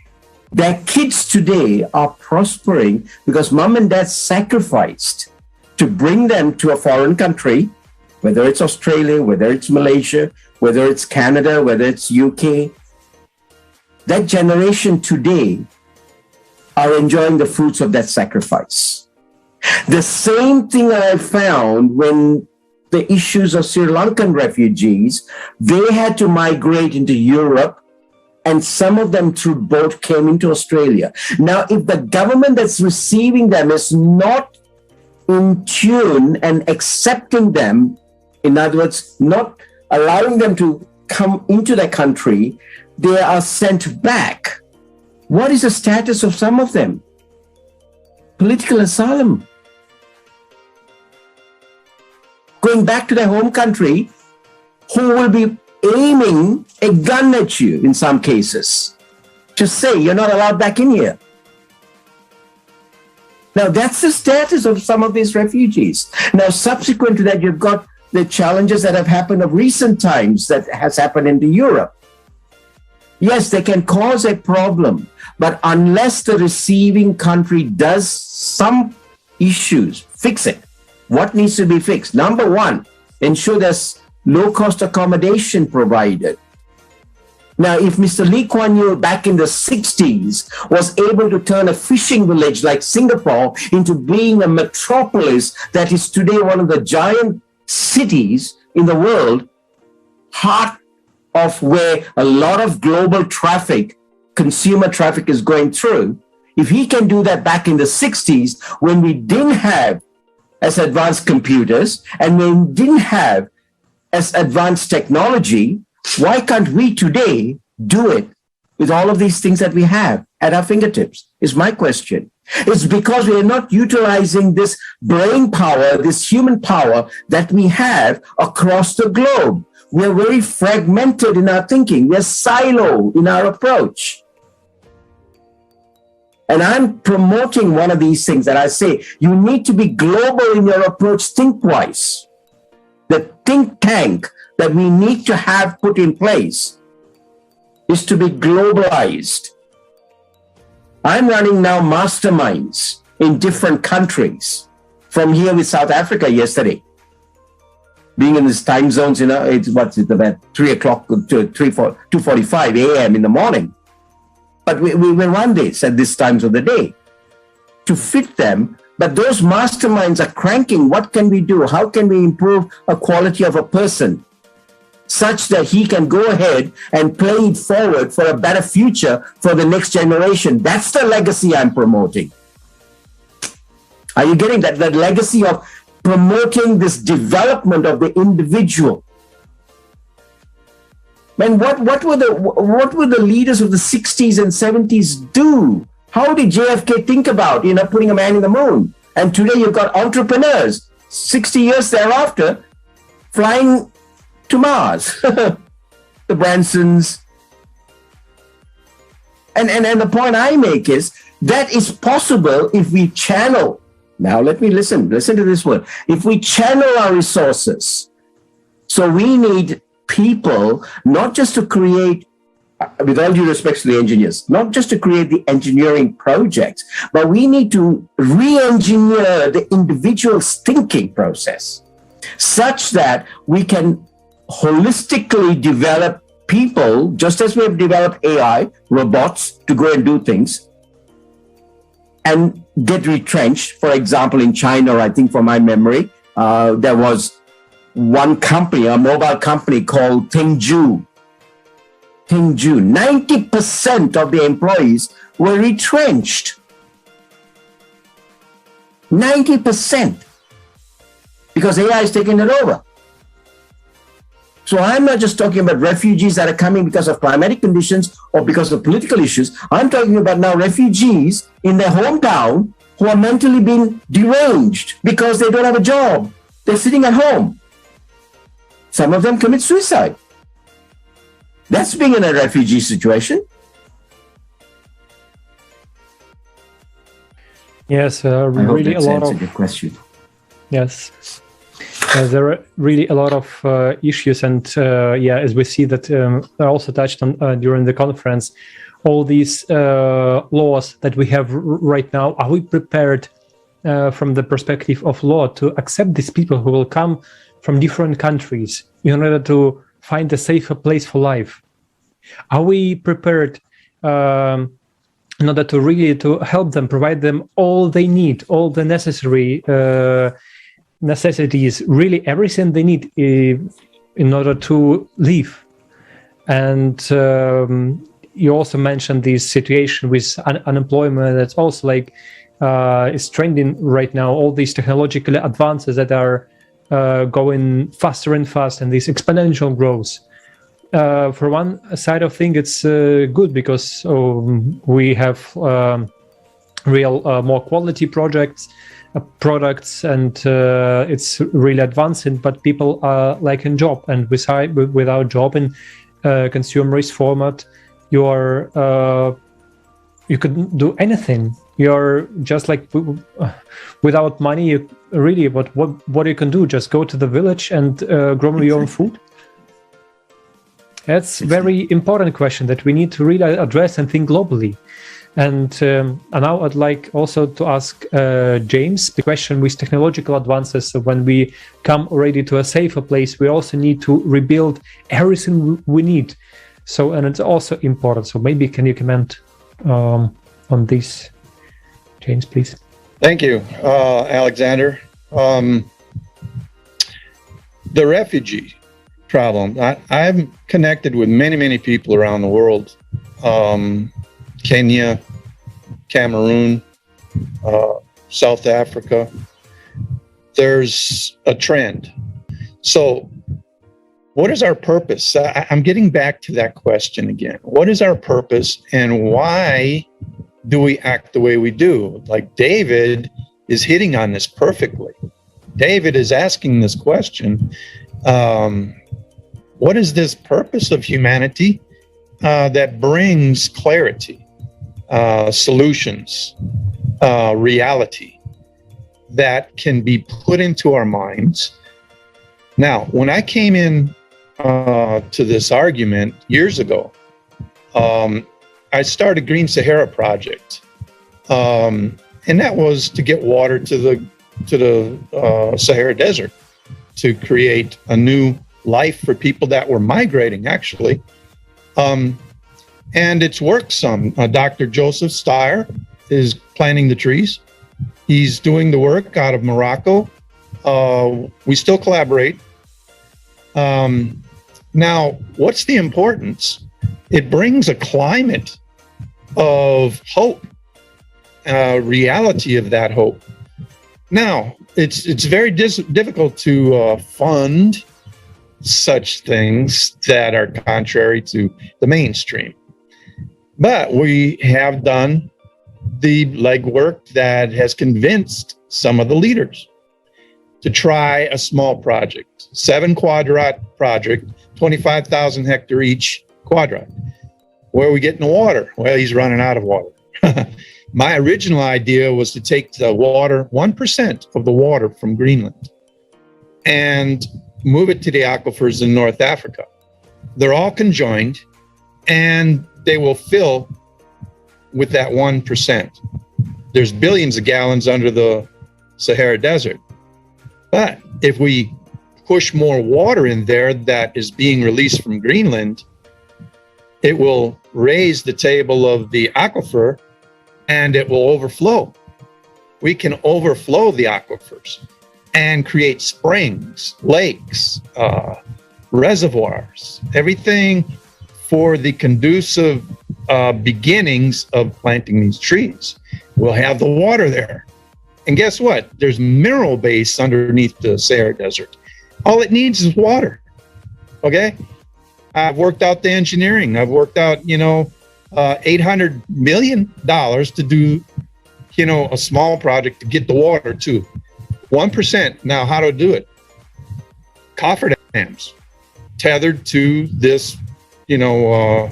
Their kids today are prospering because mom and dad sacrificed to bring them to a foreign country, whether it's Australia, whether it's Malaysia, whether it's Canada, whether it's UK. That generation today are enjoying the fruits of that sacrifice. The same thing I found when the issues of Sri Lankan refugees. They had to migrate into Europe, and some of them through boat came into Australia. Now, if the government that's receiving them is not in tune and accepting them, in other words, not allowing them to come into their country, they are sent back. What is the status of some of them? Political asylum. Going back to their home country, who will be aiming a gun at you in some cases to say you're not allowed back in here. Now, that's the status of some of these refugees. Now, subsequent to that, you've got the challenges that have happened of recent times that has happened into Europe. Yes, they can cause a problem, but unless the receiving country does some issues, fix it. What needs to be fixed? Number one, ensure there's low-cost accommodation provided. Now, if Mr. Lee Kuan Yew back in the 60s was able to turn a fishing village like Singapore into being a metropolis that is today one of the giant cities in the world, heart of where a lot of global traffic, consumer traffic is going through, if he can do that back in the 60s when we didn't have as advanced computers and when we didn't have as advanced technology, why can't we today do it with all of these things that we have at our fingertips, is my question. It's because we are not utilizing this brain power, this human power that we have across the globe. We're very fragmented in our thinking. We're siloed in our approach. And I'm promoting one of these things that I say, you need to be global in your approach, think twice. The think tank that we need to have put in place is to be globalized. I'm running now masterminds in different countries. From here with South Africa yesterday, being in these time zones, it's about 3 o'clock to 2:45 a.m. in the morning. But we run this at these times of the day to fit them. But those masterminds are cranking. What can we do? How can we improve a quality of a person such that he can go ahead and play it forward for a better future for the next generation? That's the legacy I'm promoting. Are you getting that? The legacy of promoting this development of the individual. Man, what were the leaders of the 60s and 70s do? How did JFK think about, putting a man in the moon? And today you've got entrepreneurs, 60 years thereafter, flying to Mars. The Bransons. And the point I make is that is possible if we channel. Now let me listen to this word. If we channel our resources. So we need people not just to create, with all due respect to the engineers, not just to create the engineering projects, but we need to re-engineer the individual's thinking process such that we can holistically develop people, just as we have developed AI, robots to go and do things and get retrenched. For example, in China, I think from my memory, there was one company, a mobile company called Tengju. 90% of the employees were retrenched. 90%. Because AI is taking it over. So I'm not just talking about refugees that are coming because of climatic conditions or because of political issues. I'm talking about now refugees in their hometown who are mentally being deranged because they don't have a job. They're sitting at home. Some of them commit suicide. That's being in a refugee situation. Yes, really a lot of your question. Yes, there are really a lot of issues, and as we see that I also touched on during the conference, all these laws that we have right now. Are we prepared from the perspective of law to accept these people who will come from different countries in order to find a safer place for life? Are we prepared in order to really to help them, provide them all they need, all the necessary necessities, really everything they need in order to live. And you also mentioned this situation with unemployment that's also like is trending right now. All these technological advances that are going faster and faster, and this exponential growth. For one side of things, it's good because we have real more quality products, and it's really advancing. But people are like in job, and without job in consumerist format, you couldn't do anything. You're just like without money. You really what you can do? Just go to the village and grow your own food. That's very important question that we need to really address and think globally. And now I'd like also to ask James the question with technological advances. So when we come already to a safer place, we also need to rebuild everything we need. So, and it's also important. So maybe can you comment on this, James, please? Thank you, Alexander. The refugee problem. I'm connected with many people around the world. Kenya, Cameroon, South Africa. There's a trend. So what is our purpose? I'm getting back to that question again. What is our purpose, and why do we act the way we do? Like David is hitting on this perfectly. David is asking this question. What is this purpose of humanity that brings clarity, solutions, reality that can be put into our minds? Now, when I came in to this argument years ago, I started Green Sahara Project, and that was to get water to the Sahara Desert, to create a new life for people that were migrating, actually. And it's worked some. Dr. Joseph Steyer is planting the trees. He's doing the work out of Morocco. We still collaborate. Now, what's the importance? It brings a climate of hope, reality of that hope. Now, it's very difficult to fund such things that are contrary to the mainstream. But we have done the legwork that has convinced some of the leaders to try a small project, 7 quadrat project, 25,000 hectare each quadrat. Where are we getting the water? Well, he's running out of water. My original idea was to take the water, 1% of the water from Greenland, and move it to the aquifers in North Africa. They're all conjoined, and they will fill with that 1%. There's billions of gallons under the Sahara Desert. But if we push more water in there that is being released from Greenland, it will raise the table of the aquifer and it will overflow. We can overflow the aquifers and create springs, lakes, reservoirs, everything for the conducive beginnings of planting these trees. We'll have the water there. And guess what? There's mineral base underneath the Sahara Desert. All it needs is water, okay? I've worked out the engineering. I've worked out, $800 million to do, a small project to get the water to 1%. Now, how to do it? Coffer dams tethered to this, people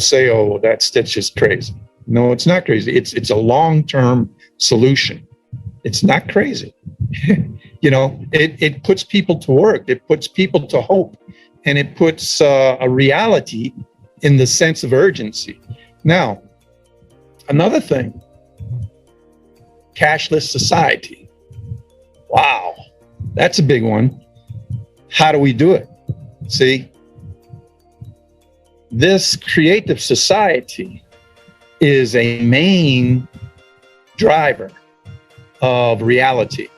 say, oh, that's just crazy. No, it's not crazy. It's a long-term solution. It's not crazy. It puts people to work. It puts people to hope. And it puts a reality in the sense of urgency. Now, another thing, cashless society. Wow, that's a big one. How do we do it? See, this creative society is a main driver of reality.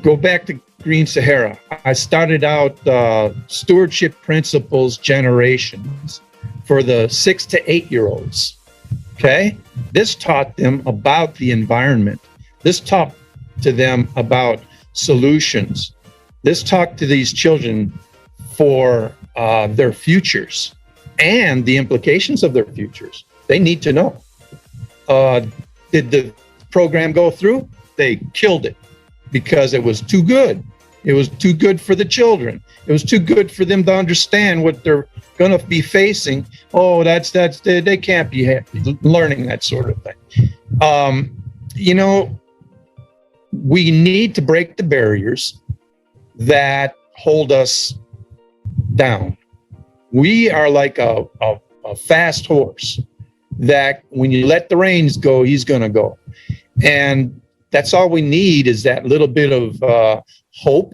Go back to Green Sahara. I started out stewardship principles generations for the 6 to 8 year olds. Okay. This taught them about the environment. This taught to them about solutions. This talked to these children for their futures and the implications of their futures. They need to know. Did the program go through? They killed it because it was too good. It was too good for the children. It was too good for them to understand what they're going to be facing. Oh, they can't be happy learning that sort of thing. You know, we need to break the barriers that hold us down. We are like a fast horse that when you let the reins go, he's going to go. And that's all we need is that little bit of hope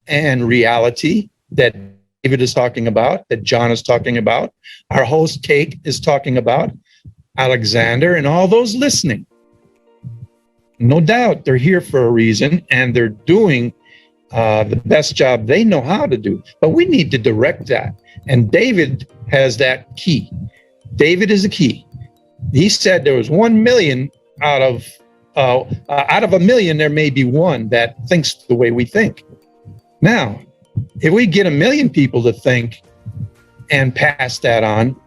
and reality that David is talking about, that John is talking about, our host Kate is talking about, Alexander, and all those listening. No doubt they're here for a reason, and they're doing the best job they know how to do. But we need to direct that. And David has that key. David is a key. He said there was 1 million out of a million, there may be one that thinks the way we think. Now, if we get 1 million people to think and pass that on,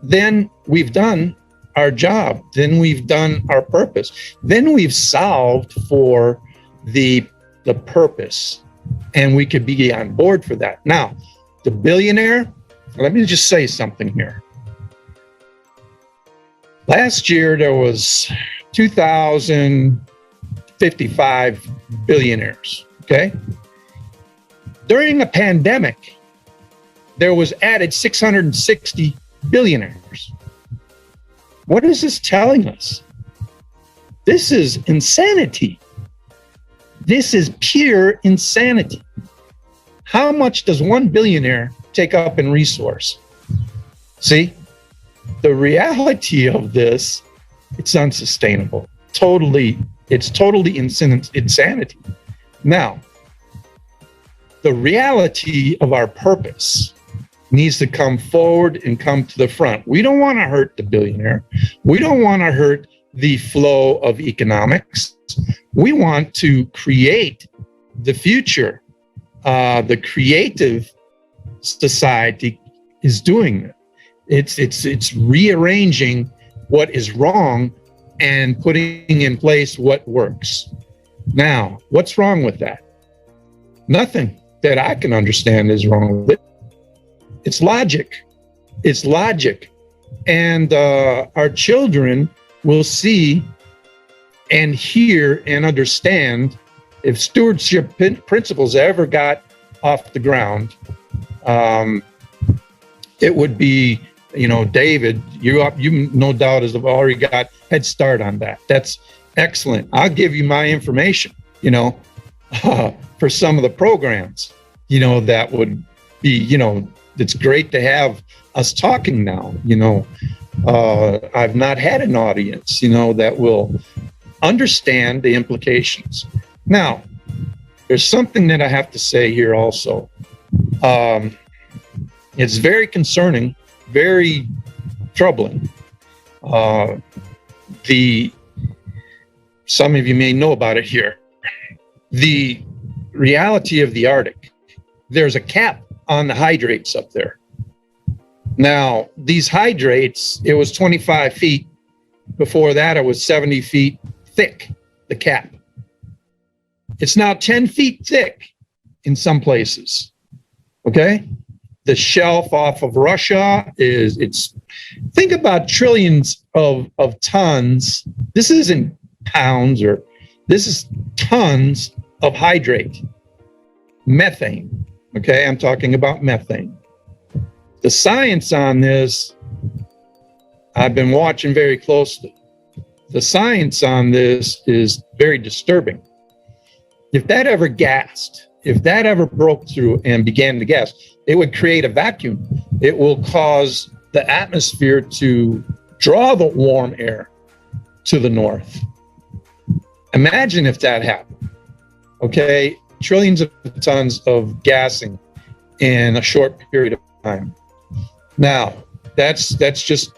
then we've done our job. Then we've done our purpose. Then we've solved for the purpose, and we could be on board for that. Now, the billionaire, let me just say something here. Last year, there was 2,055 billionaires, okay? During a pandemic, there was added 660 billionaires. What is this telling us? This is insanity. This is pure insanity. How much does 1 billionaire take up in resource? See, the reality of this, it's unsustainable. It's totally insanity. Now, the reality of our purpose needs to come forward and come to the front. We don't want to hurt the billionaire. We don't want to hurt the flow of economics. We want to create the future. The creative society is doing it. It's rearranging what is wrong and putting in place what works. Now, what's wrong with that? Nothing that I can understand is wrong with it. It's logic. It's logic. And our children will see and hear and understand if stewardship principles ever got off the ground. It would be, David, you no doubt have already got head start on that. That's excellent. I'll give you my information, for some of the programs, that would be, it's great to have us talking now. I've not had an audience, that will understand the implications. Now, there's something that I have to say here also. It's very concerning, very troubling. Some of you may know about it here. The reality of the Arctic, there's a cap on the hydrates up there. Now, these hydrates, it was 25 feet. Before that, it was 70 feet thick, the cap. It's now 10 feet thick in some places, okay? The shelf off of Russia think about trillions of tons. This isn't pounds, this is tons of hydrate, methane, okay? I'm talking about methane. The science on this, I've been watching very closely. The science on this is very disturbing. If that ever gassed, if that ever broke through and began to gas, it would create a vacuum. It will cause the atmosphere to draw the warm air to the north. Imagine if that happened. Okay, trillions of tons of gassing in a short period of time. Now, that's just,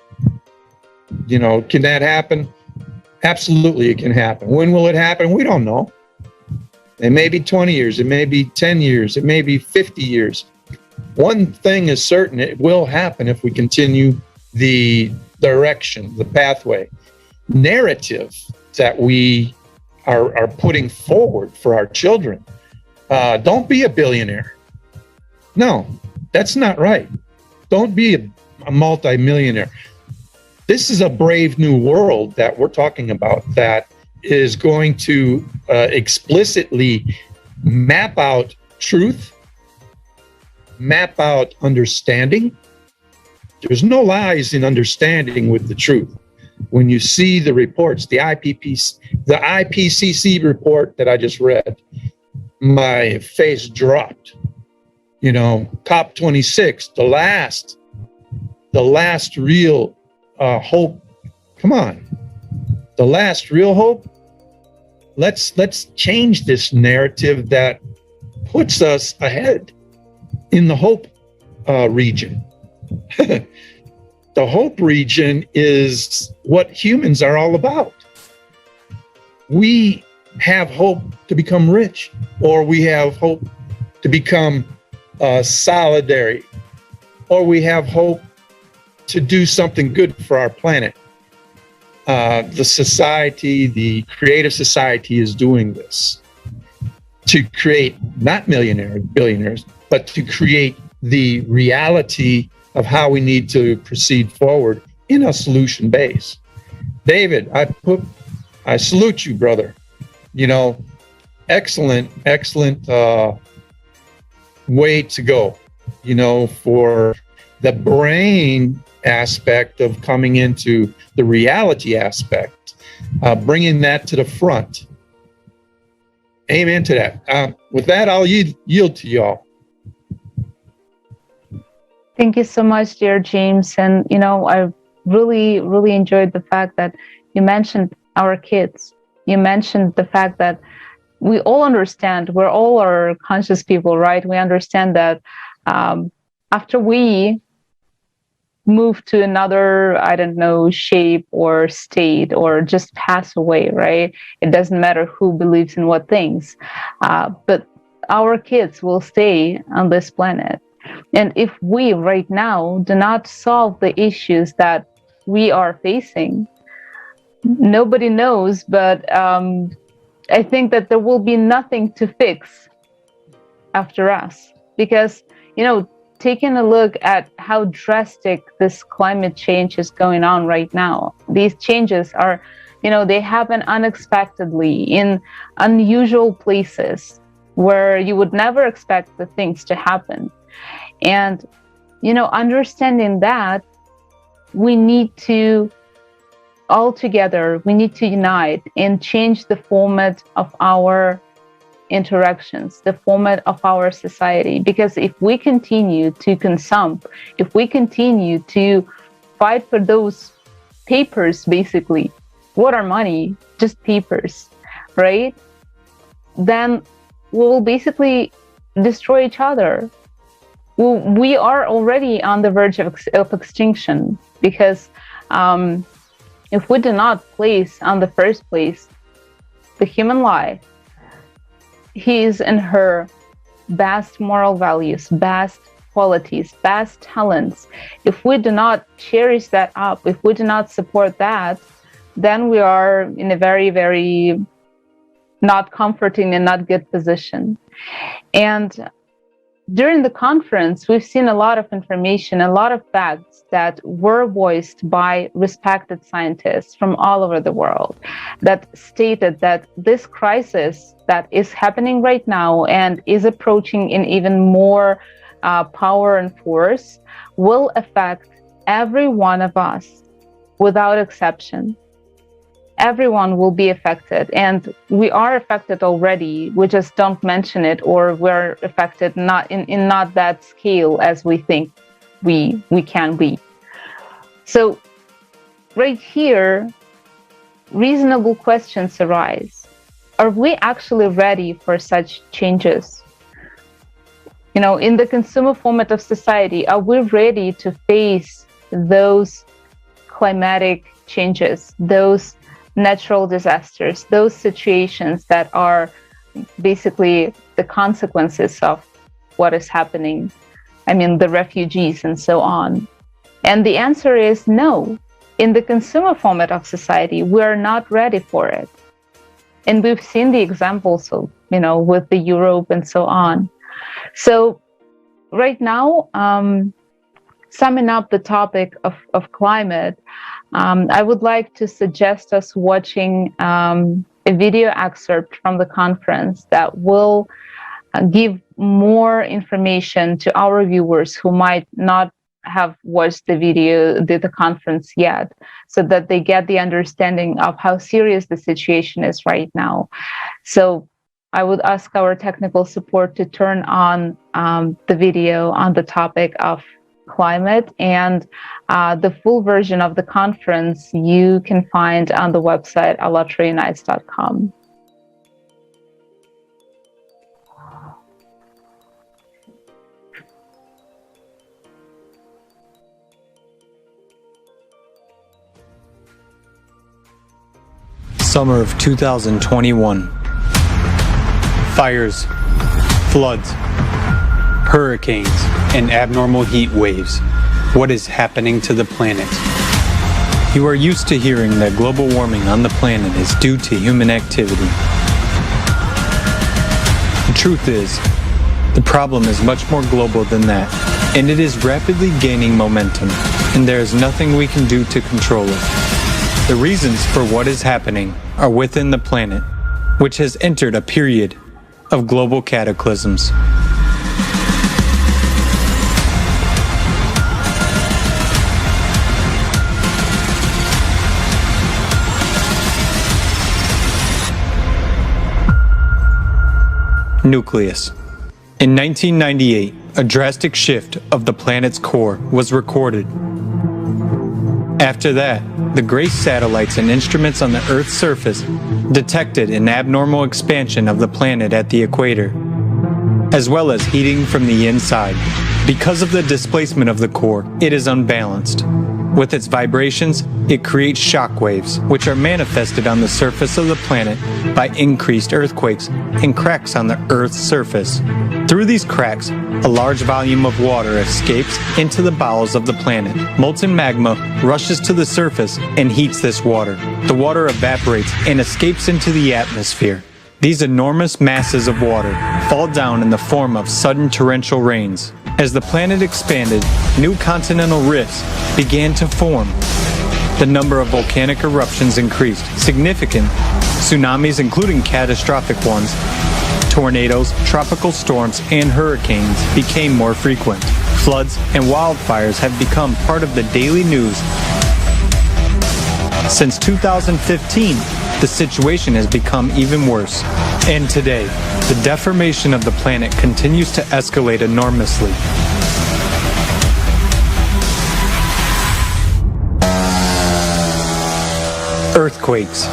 can that happen? Absolutely, it can happen. When will it happen? We don't know. It may be 20 years, it may be 10 years, it may be 50 years. One thing is certain, it will happen if we continue the direction, the pathway, narrative that we are putting forward for our children. Don't be a billionaire. No, that's not right. Don't be a multimillionaire. This is a brave new world that we're talking about that is going to explicitly map out truth, map out understanding. There's no lies in understanding with the truth. When you see the reports, the IPCC report that I just read, my face dropped. COP26, the last real hope. Come on, the last real hope. Let's change this narrative that puts us ahead in the hope region. The hope region is what humans are all about. We have hope to become rich, or we have hope to become solidary, or we have hope to do something good for our planet. The society, the creative society is doing this to create not millionaires, billionaires, but to create the reality of how we need to proceed forward in a solution base. David, I salute you, brother. Excellent way to go, for the brain aspect of coming into the reality aspect, bringing that to the front. Amen to that. With that, I'll yield to y'all. Thank you so much, dear James. And, I really, really enjoyed the fact that you mentioned our kids. You mentioned the fact that we all understand, we're all are conscious people, right? We understand that after we move to another, shape or state or just pass away, right? It doesn't matter who believes in what things, but our kids will stay on this planet. And if we right now do not solve the issues that we are facing, nobody knows, but I think that there will be nothing to fix after us. Because, taking a look at how drastic this climate change is going on right now, these changes are, they happen unexpectedly in unusual places where you would never expect the things to happen. And, understanding that, we need to all together, we need to unite and change the format of our interactions, the format of our society. Because if we continue to consume, if we continue to fight for those papers, basically, what are money? Just papers, right? Then we will basically destroy each other. We are already on the verge of extinction, because if we do not place on the first place the human life, his and her best moral values, best qualities, best talents, if we do not cherish that up, if we do not support that, then we are in a very, very not comforting and not good position. And during the conference, we've seen a lot of information, a lot of facts that were voiced by respected scientists from all over the world that stated that this crisis that is happening right now and is approaching in even more power and force will affect every one of us without exception. Everyone will be affected, and we are affected already. We just don't mention it, or we're affected not in not that scale as we think we can be. So right here, reasonable questions arise. are we actually ready for such changes? In the consumer format of society, are we ready to face those climatic changes, those natural disasters, those situations that are basically the consequences of what is happening? I mean, the refugees and so on. And the answer is no. In the consumer format of society, we are not ready for it. And we've seen the examples of, with the Europe and so on. So right now, summing up the topic of climate, I would like to suggest us watching a video excerpt from the conference that will give more information to our viewers who might not have watched the conference yet, so that they get the understanding of how serious the situation is right now. So I would ask our technical support to turn on the video on the topic of climate, and the full version of the conference you can find on the website allatraunites.com. Summer of 2021. Fires, floods, hurricanes, and abnormal heat waves. What is happening to the planet? You are used to hearing that global warming on the planet is due to human activity. The truth is, the problem is much more global than that, and it is rapidly gaining momentum, and there is nothing we can do to control it. The reasons for what is happening are within the planet, which has entered a period of global cataclysms. Nucleus. In 1998, a drastic shift of the planet's core was recorded. After that, the GRACE satellites and instruments on the Earth's surface detected an abnormal expansion of the planet at the equator, as well as heating from the inside. Because of the displacement of the core, it is unbalanced. With its vibrations, it creates shock waves, which are manifested on the surface of the planet by increased earthquakes and cracks on the Earth's surface. Through these cracks, a large volume of water escapes into the bowels of the planet. Molten magma rushes to the surface and heats this water. The water evaporates and escapes into the atmosphere. These enormous masses of water fall down in the form of sudden torrential rains. As the planet expanded, new continental rifts began to form. The number of volcanic eruptions increased. Significant tsunamis, including catastrophic ones, tornadoes, tropical storms, and hurricanes became more frequent. Floods and wildfires have become part of the daily news. Since 2015, the situation has become even worse. And today, the deformation of the planet continues to escalate enormously. Earthquakes.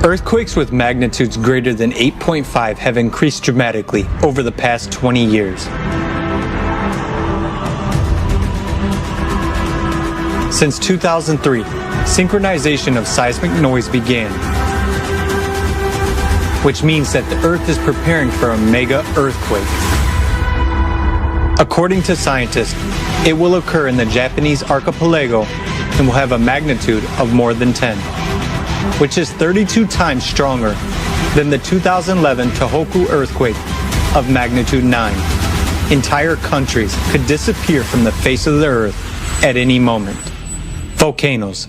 Earthquakes with magnitudes greater than 8.5 have increased dramatically over the past 20 years. Since 2003, synchronization of seismic noise began, which means that the Earth is preparing for a mega earthquake. According to scientists, it will occur in the Japanese archipelago and will have a magnitude of more than 10, which is 32 times stronger than the 2011 Tohoku earthquake of magnitude 9. Entire countries could disappear from the face of the Earth at any moment. Volcanoes.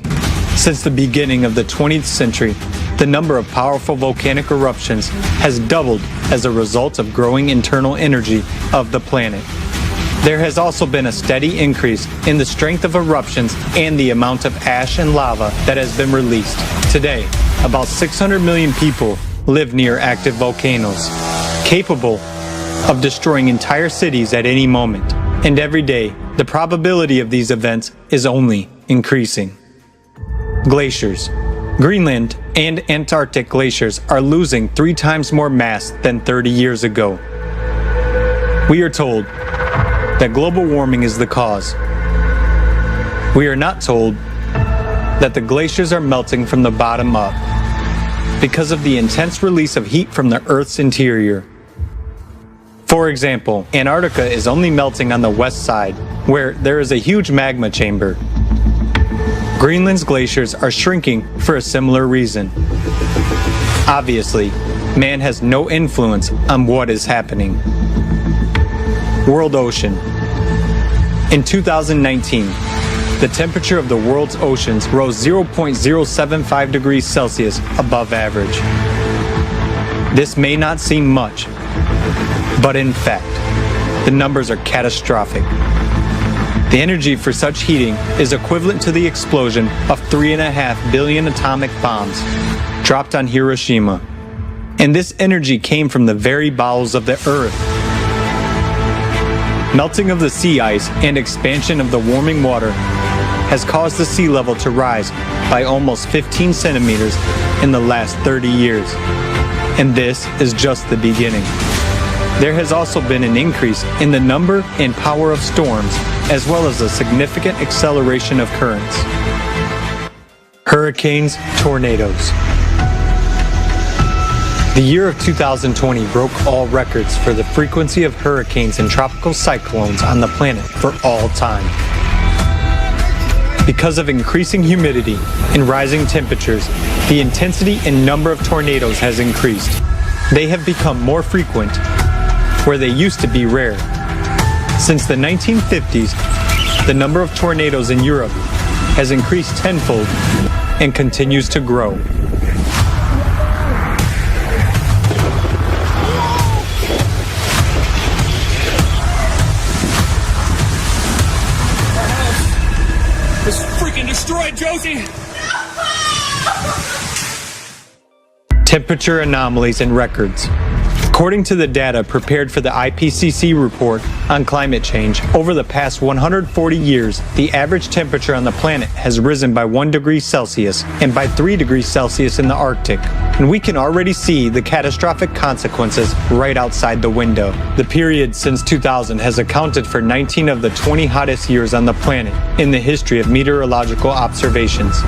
Since the beginning of the 20th century, the number of powerful volcanic eruptions has doubled as a result of growing internal energy of the planet. There has also been a steady increase in the strength of eruptions and the amount of ash and lava that has been released. Today, about 600 million people live near active volcanoes, capable of destroying entire cities at any moment. And every day, the probability of these events is only increasing. Glaciers. Greenland and Antarctic glaciers are losing 3 times more mass than 30 years ago. We are told that global warming is the cause. We are not told that the glaciers are melting from the bottom up because of the intense release of heat from the Earth's interior. For example, Antarctica is only melting on the west side, where there is a huge magma chamber. Greenland's glaciers are shrinking for a similar reason. Obviously, man has no influence on what is happening. World ocean. In 2019, the temperature of the world's oceans rose 0.075 degrees Celsius above average. This may not seem much, but in fact, the numbers are catastrophic. The energy for such heating is equivalent to the explosion of 3.5 billion atomic bombs dropped on Hiroshima. And this energy came from the very bowels of the Earth. Melting of the sea ice and expansion of the warming water has caused the sea level to rise by almost 15 centimeters in the last 30 years. And this is just the beginning. There has also been an increase in the number and power of storms, as well as a significant acceleration of currents. Hurricanes, tornadoes. The year of 2020 broke all records for the frequency of hurricanes and tropical cyclones on the planet for all time. Because of increasing humidity and rising temperatures, the intensity and number of tornadoes has increased. They have become more frequent, where they used to be rare. Since the 1950s, the number of tornadoes in Europe has increased tenfold and continues to grow. It's freaking destroyed, Josie! Temperature anomalies and records. According to the data prepared for the IPCC report on climate change, over the past 140 years, the average temperature on the planet has risen by 1 degree Celsius and by 3 degrees Celsius in the Arctic. And we can already see the catastrophic consequences right outside the window. The period since 2000 has accounted for 19 of the 20 hottest years on the planet in the history of meteorological observations.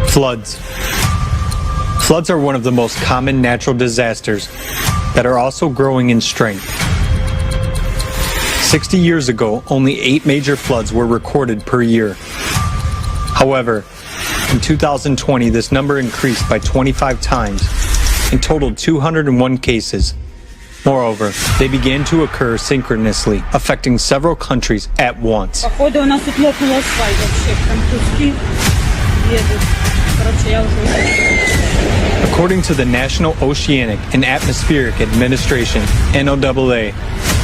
Floods. Floods are one of the most common natural disasters that are also growing in strength. 60 years ago, only 8 major floods were recorded per year. However, in 2020, this number increased by 25 times and totaled 201 cases. Moreover, they began to occur synchronously, affecting several countries at once. According to the National Oceanic and Atmospheric Administration, NOAA,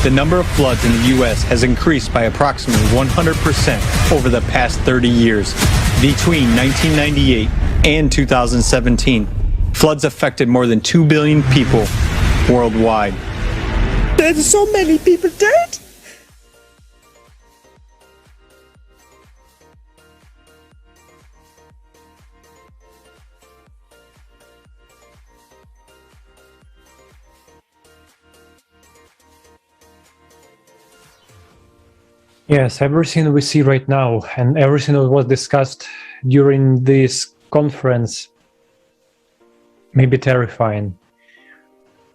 the number of floods in the U.S. has increased by approximately 100% over the past 30 years. Between 1998 and 2017, floods affected more than 2 billion people worldwide. There's so many people dead! Yes, everything we see right now and everything that was discussed during this conference may be terrifying.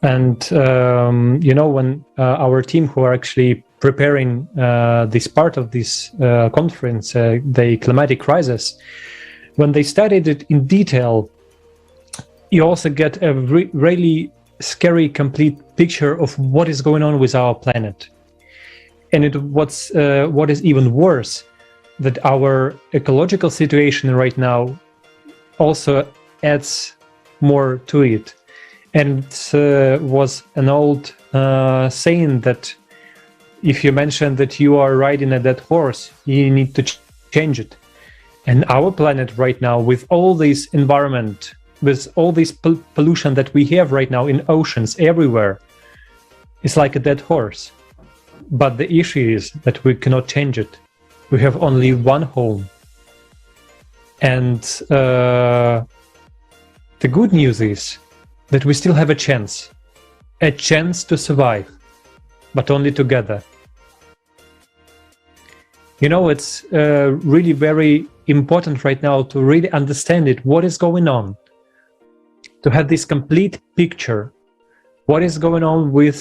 And, when our team who are actually preparing this part of this conference, the climatic crisis, when they studied it in detail, you also get a really scary, complete picture of what is going on with our planet. And what is even worse, that our ecological situation right now also adds more to it. And it was an old saying that if you mention that you are riding a dead horse, you need to change it. And our planet right now, with all this environment, with all this pollution that we have right now in oceans everywhere, is like a dead horse. But the issue is that we cannot change it. We have only one home. And the good news is that we still have a chance to survive, but only together. You know, it's really very important right now to really understand it, what is going on, to have this complete picture, what is going on with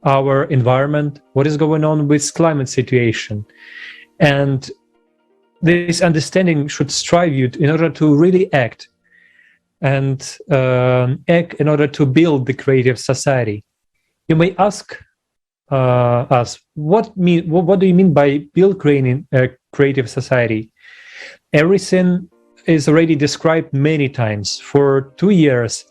our environment, what is going on with climate situation. And this understanding should strive you in order to really act, and act in order to build the creative society. You may ask us, what do you mean by build creative society? Everything is already described many times. For 2 years,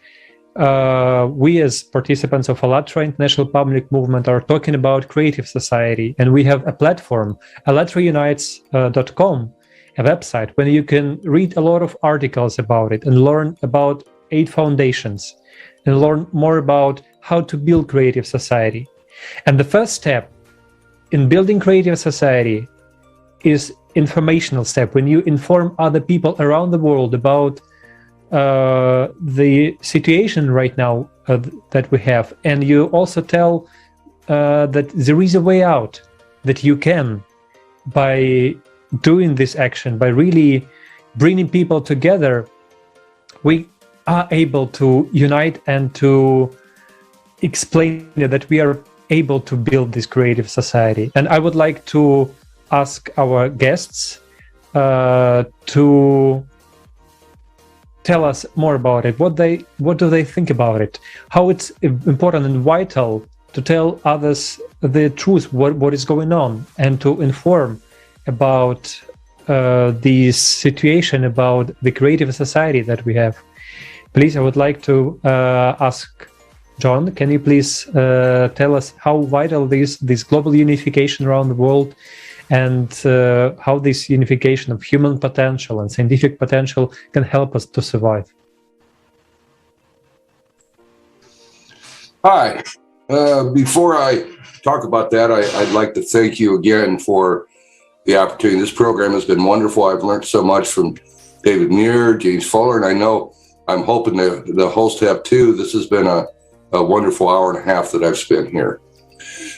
we as participants of ALLATRA International Public Movement are talking about creative society, and we have a platform, allatraunites.com, a website where you can read a lot of articles about it and learn about 8 foundations and learn more about how to build creative society. And the first step in building creative society is informational step, when you inform other people around the world about the situation right now that we have, and you also tell that there is a way out, that you can, by doing this action, by really bringing people together, we are able to unite and to explain that we are able to build this creative society. And I would like to ask our guests to tell us more about it. What do they think about it? How it's important and vital to tell others the truth, what is going on, and to inform about this situation, about the creative society that we have. Please, I would like to ask John, can you please tell us how vital this global unification around the world, and how this unification of human potential and scientific potential can help us to survive? Hi. Before I talk about that, I'd like to thank you again for the opportunity. This program has been wonderful. I've learned so much from David Muir, James Fuller, and I'm hoping the host have too. This has been a wonderful hour and a half that I've spent here.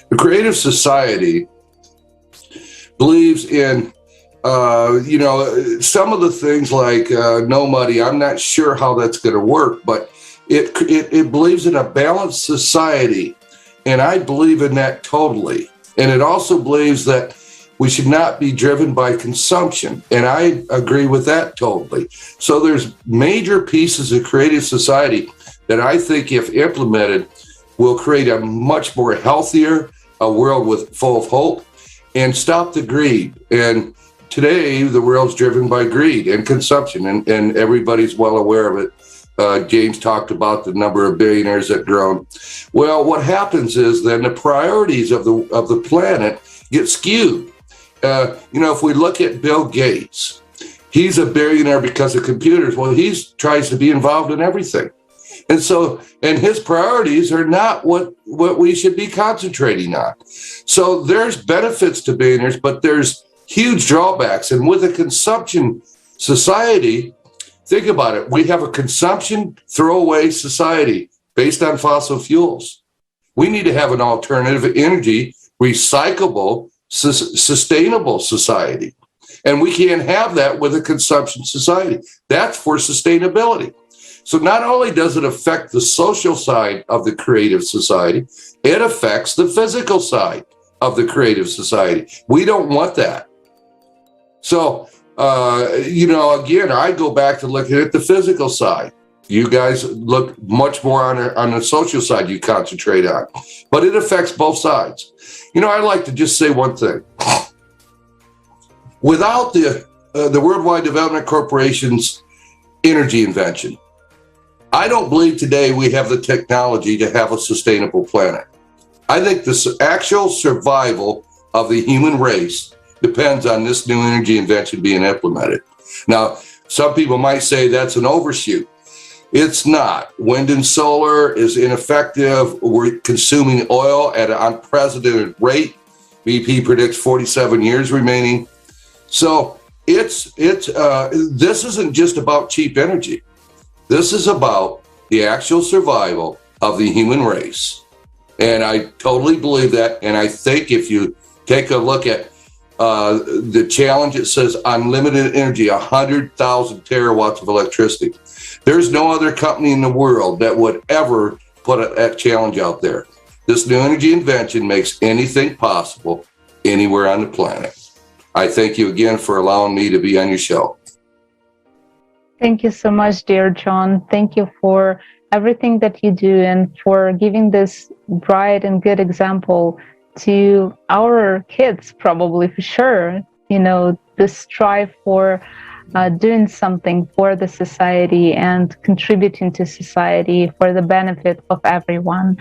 The Creative Society believes in, some of the things like no money. I'm not sure how that's going to work, but it believes in a balanced society, and I believe in that totally. And it also believes that we should not be driven by consumption, and I agree with that totally. So there's major pieces of creative society that I think, if implemented, will create a much more healthier world full of hope and stop the greed. And today, the world's driven by greed and consumption, and everybody's well aware of it. James talked about the number of billionaires that grown. Well, what happens is then the priorities of the planet get skewed. If we look at Bill Gates, he's a billionaire because of computers. Well, he tries to be involved in everything. And his priorities are not what we should be concentrating on. So there's benefits to billionaires, but there's huge drawbacks. And with a consumption society, think about it. We have a consumption throwaway society based on fossil fuels. We need to have an alternative energy, recyclable, sustainable society. And we can't have that with a consumption society. That's for sustainability. So not only does it affect the social side of the creative society, it affects the physical side of the creative society. We don't want that. So, again, I go back to looking at the physical side. You guys look much more on the social side you concentrate on, but it affects both sides. I'd like to just say one thing. Without the Worldwide Development Corporation's energy invention, I don't believe today we have the technology to have a sustainable planet. I think the actual survival of the human race depends on this new energy invention being implemented. Now, some people might say that's an overshoot. It's not. Wind and solar is ineffective. We're consuming oil at an unprecedented rate. BP predicts 47 years remaining. So this isn't just about cheap energy. This is about the actual survival of the human race. And I totally believe that. And I think if you take a look at the challenge, it says unlimited energy, 100,000 terawatts of electricity. There's no other company in the world that would ever put that challenge out there. This new energy invention makes anything possible anywhere on the planet. I thank you again for allowing me to be on your show. Thank you so much, dear John. Thank you for everything that you do and for giving this bright and good example to our kids, probably for sure. You know, the strive for doing something for the society and contributing to society for the benefit of everyone.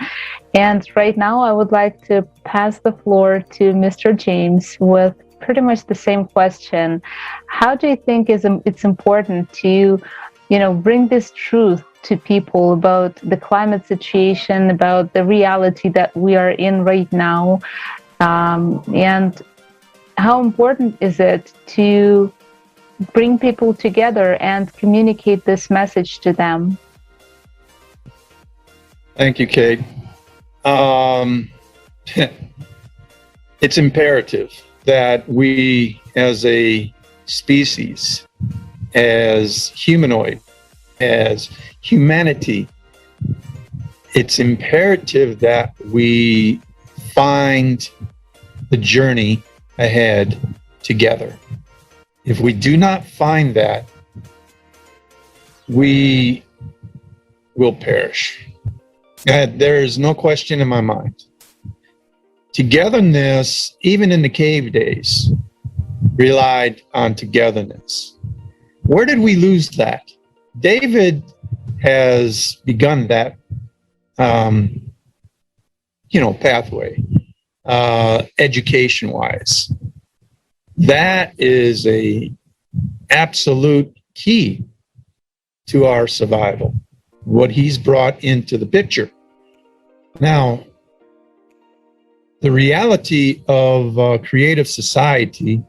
And right now, I would like to pass the floor to Mr. James with pretty much the same question. How do you think it's important to, bring this truth to people about the climate situation, about the reality that we are in right now, and how important is it to bring people together and communicate this message to them? Thank you, Kate. It's imperative that we, as a species, as humanoid, as humanity, it's imperative that we find the journey ahead together. If we do not find that, we will perish. There is no question in my mind. Togetherness, even in the cave days, relied on togetherness. Where did we lose that? David has begun that, pathway, education-wise. That is a absolute key to our survival, what he's brought into the picture. Now, the reality of creative society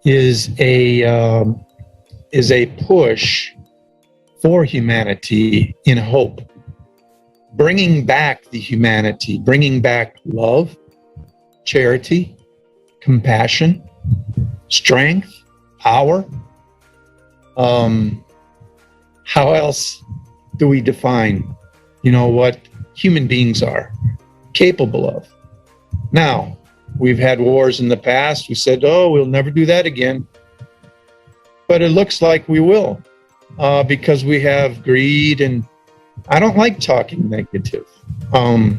is a push for humanity in hope, bringing back the humanity, bringing back love, charity, compassion, strength, power. How else do we define, what human beings are capable of? Now, we've had wars in the past. We said, we'll never do that again. But it looks like we will, because we have greed, and I don't like talking negative. I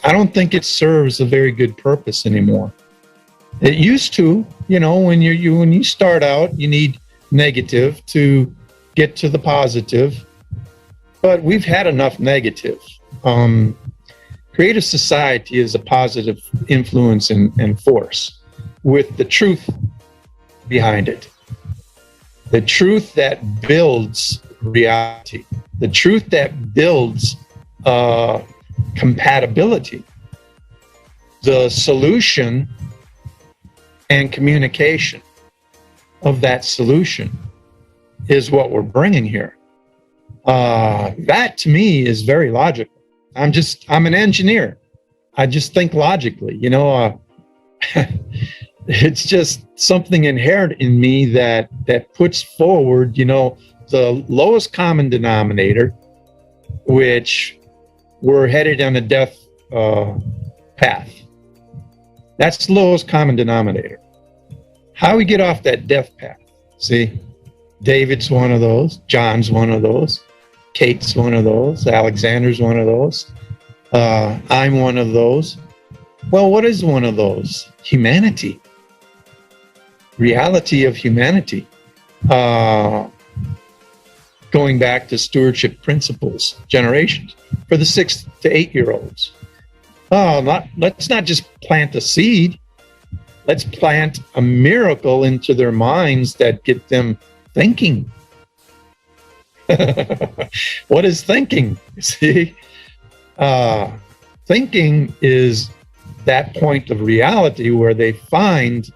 don't think it serves a very good purpose anymore. It used to, when you start out, you need negative to get to the positive, but we've had enough negative. Creative society is a positive influence and force with the truth behind it. The truth that builds reality, the truth that builds compatibility, the solution and communication of that solution is what we're bringing here. That to me is very logical. I'm an engineer. I just think logically, it's just something inherent in me that puts forward, the lowest common denominator, which we're headed on a death path. That's the lowest common denominator. How we get off that death path? See, David's one of those, John's one of those, Kate's one of those, Alexander's one of those, I'm one of those. Well, what is one of those? Humanity. Reality of humanity. Going back to stewardship principles, generations, for the 6 to 8 year olds. Let's not just plant a seed. Let's plant a miracle into their minds that get them thinking. What is thinking? See, thinking is that point of reality where they find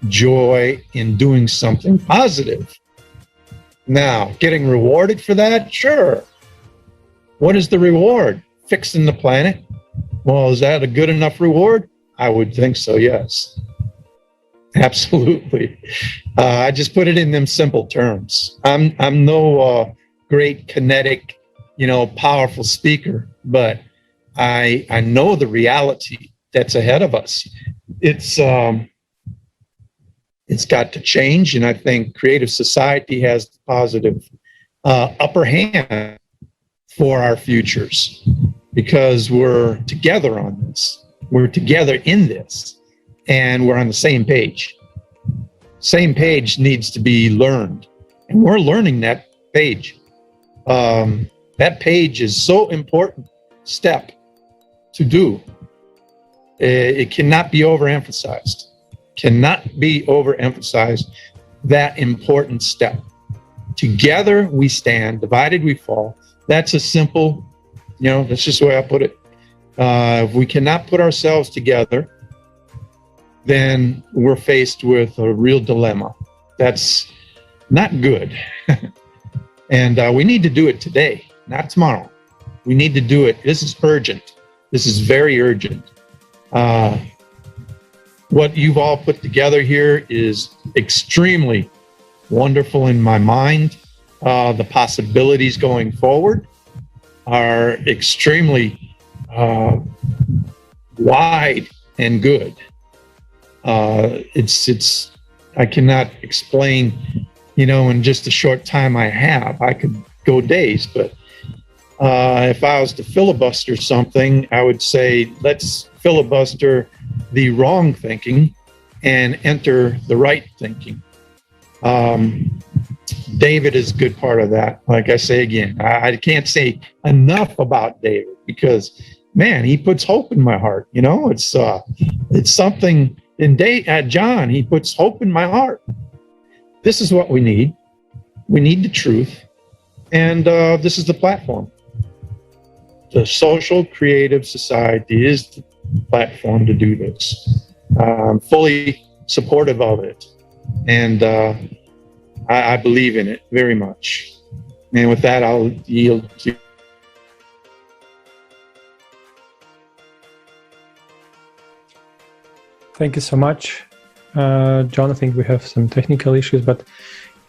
joy in doing something positive. Now, getting rewarded for that? Sure. What is the reward? Fixing the planet? Well, is that a good enough reward? I would think so, yes. Absolutely. I just put it in them simple terms. I'm no great kinetic, powerful speaker, but I know the reality that's ahead of us. It's got to change, and I think creative society has the positive upper hand for our futures because we're together on this. We're together in this, and we're on the same page. Same page needs to be learned, and we're learning that page. That page is so important step to do. It cannot be overemphasized. Cannot be overemphasized, that important step. Together we stand, divided we fall. That's a simple, that's just the way I put it. If we cannot put ourselves together, then we're faced with a real dilemma. That's not good. And we need to do it today, not tomorrow. We need to do it. This is urgent. This is very urgent. What you've all put together here is extremely wonderful in my mind. The possibilities going forward are extremely wide and good. I cannot explain, in just a short time I have. I could go days, but if I was to filibuster something, I would say, let's filibuster the wrong thinking and enter the right thinking. David is a good part of that. Like I say again, I can't say enough about David because, man, he puts hope in my heart. It's something in John, he puts hope in my heart. This is what we need. We need the truth. And this is the platform. The social creative society is the platform to do this. I'm fully supportive of it. And I believe in it very much. And with that, I'll yield to. Thank you so much, John. I think we have some technical issues, but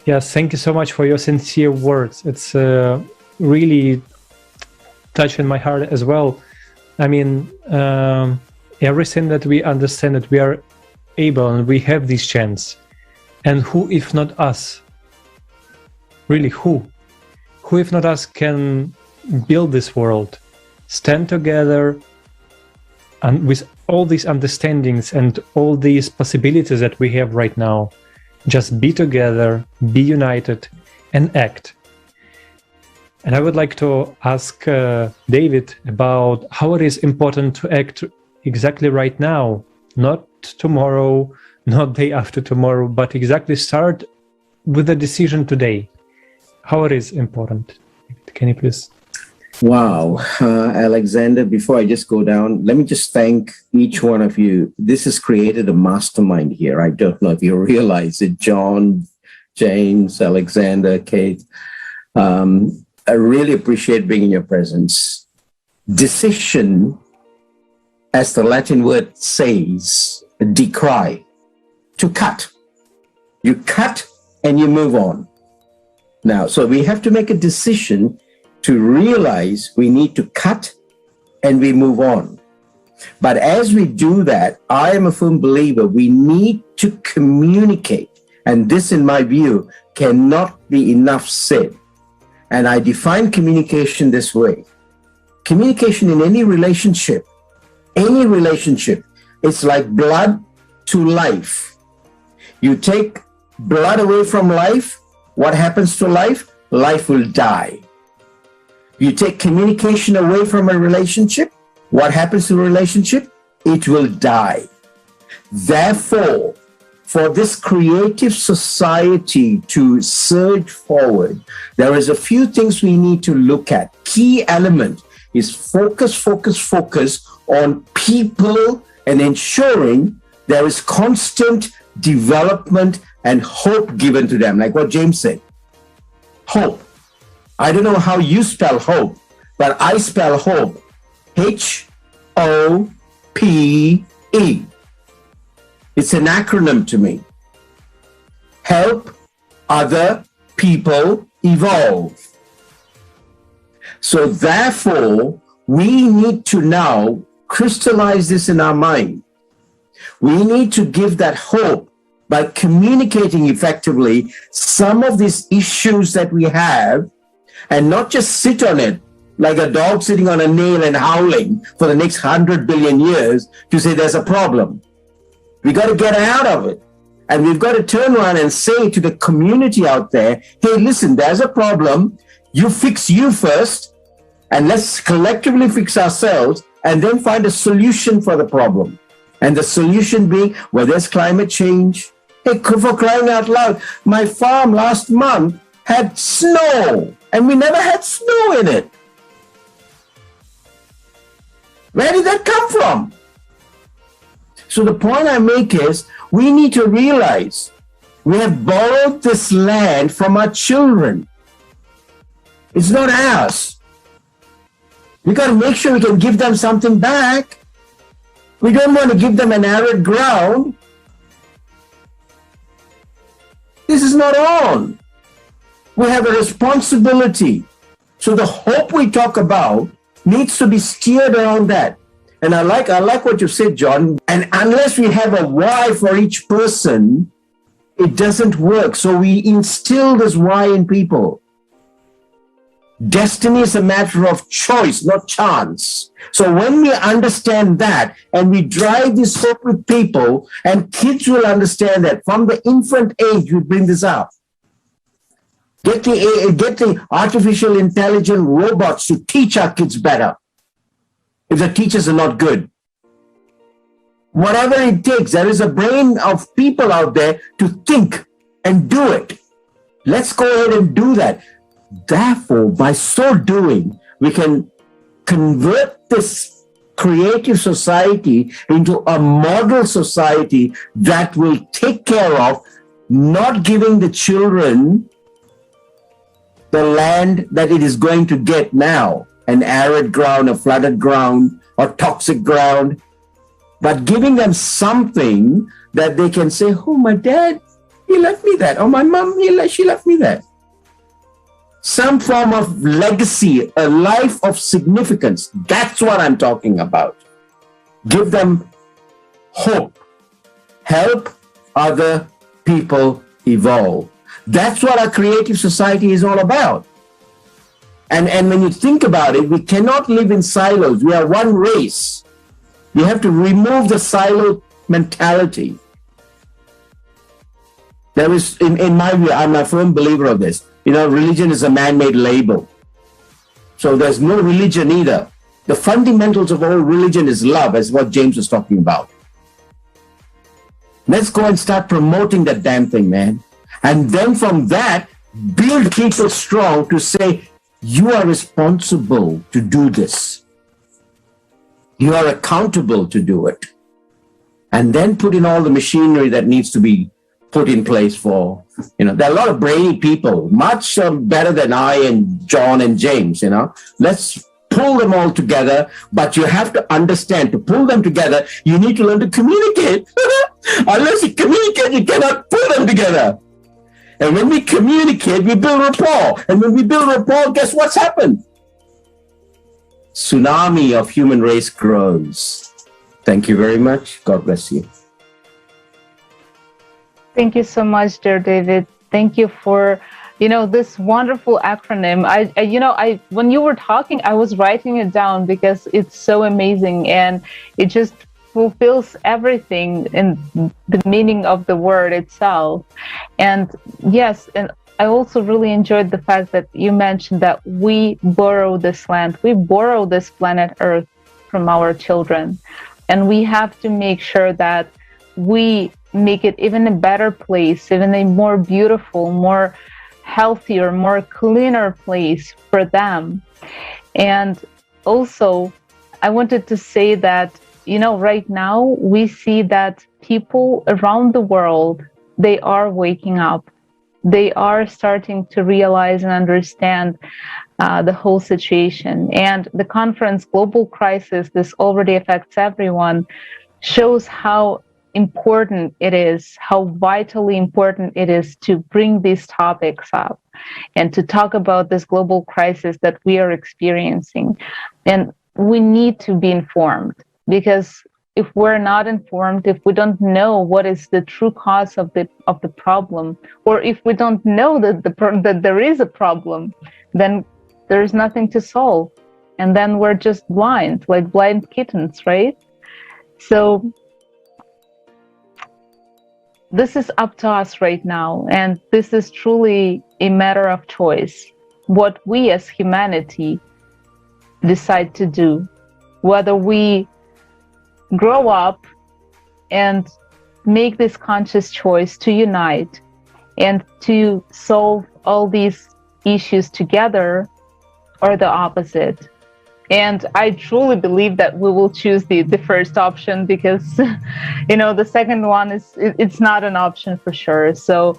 yes, thank you so much for your sincere words. It's really touching my heart as well. I mean, everything that we understand that we are able and we have this chance. And who, if not us? Really, who? Who, if not us, can build this world, stand together, and with all these understandings and all these possibilities that we have right now, just be together, be united, and act. And I would like to ask David about how it is important to act exactly right now, not tomorrow, not day after tomorrow, but exactly start with a decision today. How it is important. Can you please? Wow, Alexander, before I just go down, let me just thank each one of you. This has created a mastermind here. I don't know if you realize it, John, James, Alexander, Kate. I really appreciate being in your presence. Decision, as the Latin word says, decry, to cut. You cut and you move on. Now, so we have to make a decision to realize we need to cut and we move on. But as we do that, I am a firm believer we need to communicate. And this, in my view, cannot be enough said. And I define communication this way. Communication in any relationship, it's like blood to life. You take blood away from life, what happens to life? Life will die. You take communication away from a relationship, what happens to a relationship? It will die. Therefore, for this creative society to surge forward, there is a few things we need to look at. Key element is focus on people and ensuring there is constant development and hope given to them. Like what James said, hope. I don't know how you spell hope, but I spell hope, Hope. It's an acronym to me. Help other people evolve. So therefore, we need to now crystallize this in our mind. We need to give that hope by communicating effectively some of these issues that we have, and not just sit on it like a dog sitting on a nail and howling for the next 100 billion years to say there's a problem. We got to get out of it. And we've got to turn around and say to the community out there, hey, listen, there's a problem. You fix you first, and let's collectively fix ourselves, and then find a solution for the problem. And the solution being, well, there's climate change. Hey, for crying out loud, my farm last month had snow, and we never had snow in it. Where did that come from? So the point I make is, we need to realize we have borrowed this land from our children. It's not ours. We got to make sure we can give them something back. We don't want to give them an arid ground. This is not on. We have a responsibility. So the hope we talk about needs to be steered around that. And I like what you said, John. And unless we have a why for each person, it doesn't work. So we instill this why in people. Destiny is a matter of choice, not chance. So when we understand that and we drive this hope with people, and kids will understand that from the infant age, we bring this up. Get the artificial intelligent robots to teach our kids better. If the teachers are not good. Whatever it takes, there is a brain of people out there to think and do it. Let's go ahead and do that. Therefore, by so doing, we can convert this creative society into a model society that will take care of not giving the children the land that it is going to get now, an arid ground, a flooded ground, or toxic ground, but giving them something that they can say, oh, my dad, he left me that, or my mom, she left me that. Some form of legacy, a life of significance. That's what I'm talking about. Give them hope. Help other people evolve. That's what our creative society is all about. And when you think about it, we cannot live in silos. We are one race. We have to remove the silo mentality. There is, in my view, I'm a firm believer of this. Religion is a man-made label. So there's no religion either. The fundamentals of all religion is love, as what James was talking about. Let's go and start promoting that damn thing, man. And then from that, build people strong to say, you are responsible to do this. You are accountable to do it. And then put in all the machinery that needs to be put in place for, there are a lot of brainy people, much better than I and John and James, Let's pull them all together, but you have to understand, to pull them together, you need to learn to communicate. Unless you communicate, you cannot pull them together. And when we communicate, we build rapport. And when we build rapport, guess what's happened? Tsunami of human race grows. Thank you very much. God bless you. Thank you so much, dear David. Thank you for, this wonderful acronym. I when you were talking, I was writing it down because it's so amazing, and it just fulfills everything in the meaning of the word itself. And yes, and I also really enjoyed the fact that you mentioned that we borrow this land, we borrow this planet Earth from our children, and we have to make sure that we make it even a better place, even a more beautiful, more healthier, more cleaner place for them. And also, I wanted to say that, right now we see that people around the world, they are waking up. They are starting to realize and understand the whole situation. And the conference Global Crisis, This Already Affects Everyone, shows how important it is, how vitally important it is to bring these topics up and to talk about this global crisis that we are experiencing. And we need to be informed, because if we're not informed, if we don't know what is the true cause of the problem, or if we don't know that there is a problem, then there's nothing to solve. And then we're just blind, like blind kittens, right? So this is up to us right now, and this is truly a matter of choice. What we as humanity decide to do, whether we grow up and make this conscious choice to unite and to solve all these issues together, or the opposite. And I truly believe that we will choose the first option, because the second one it's not an option for sure. So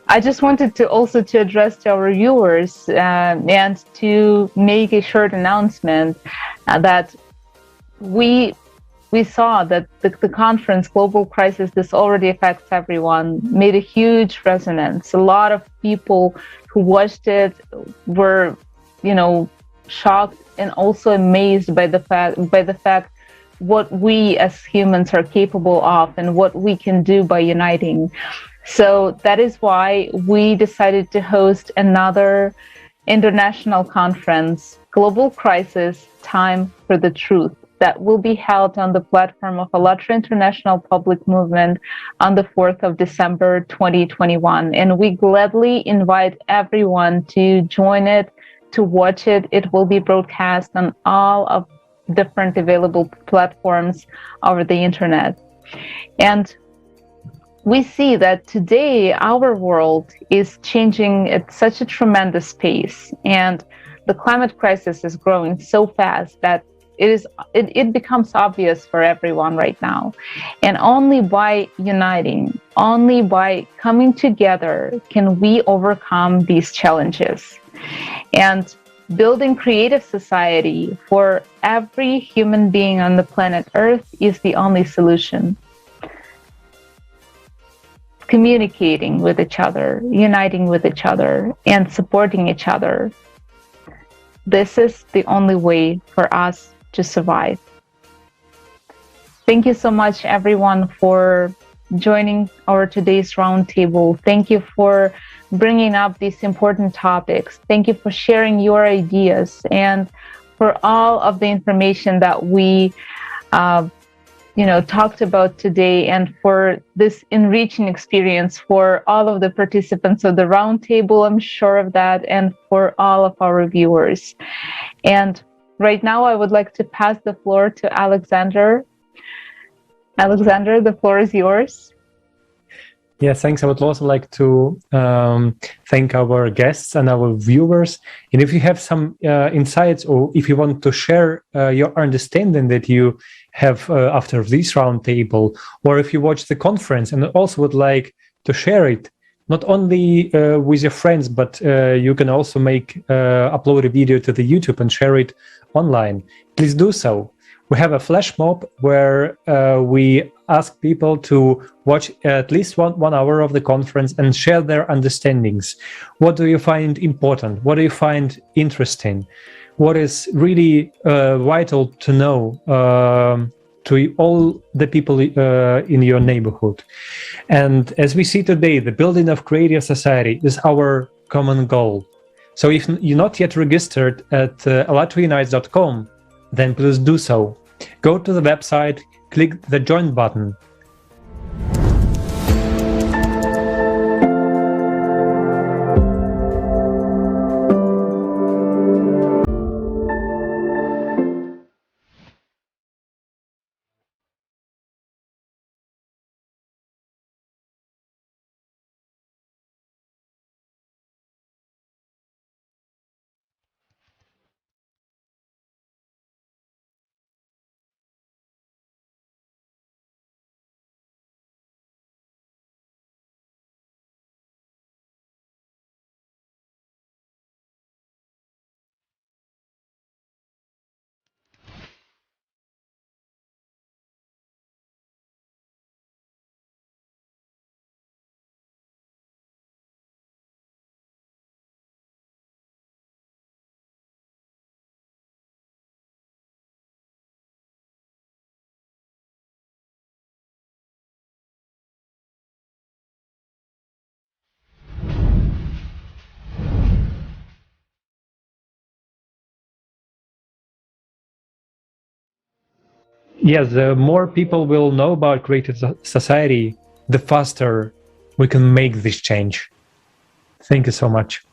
I just wanted to also to address to our viewers and to make a short announcement that we saw that the conference Global Crisis, This Already Affects Everyone made a huge resonance. A lot of people who watched it were shocked and also amazed by the fact what we as humans are capable of and what we can do by uniting. So that is why we decided to host another international conference, Global Crisis, Time for the Truth, that will be held on the platform of ALLATRA International Public Movement on the 4th of December 2021. And we gladly invite everyone to join it, to watch it. It will be broadcast on all of different available platforms over the internet. And we see that today our world is changing at such a tremendous pace, and the climate crisis is growing so fast that it becomes obvious for everyone right now. And only by uniting, only by coming together can we overcome these challenges. And building creative society for every human being on the planet Earth is the only solution. Communicating with each other, uniting with each other, and supporting each other. This is the only way for us to survive. Thank you so much, everyone, for joining our today's roundtable. Thank you for bringing up these important topics. Thank you for sharing your ideas and for all of the information that we talked about today, and for this enriching experience for all of the participants of the roundtable, I'm sure of that, and for all of our viewers. And right now, I would like to pass the floor to Alexander. Alexander, the floor is yours. Yeah, thanks. I would also like to thank our guests and our viewers. And if you have some insights, or if you want to share your understanding that you have after this roundtable, or if you watch the conference and also would like to share it, not only with your friends, but you can also upload a video to the YouTube and share it online, please do so. We have a flash mob where we ask people to watch at least one hour of the conference and share their understandings. What do you find important? What do you find interesting? What is really vital to know to all the people in your neighborhood? And as we see today, the building of creative society is our common goal. So if you're not yet registered at allatraunites.com, then please do so. Go to the website, click the join button, Yes, the more people will know about creative society, the faster we can make this change. Thank you so much.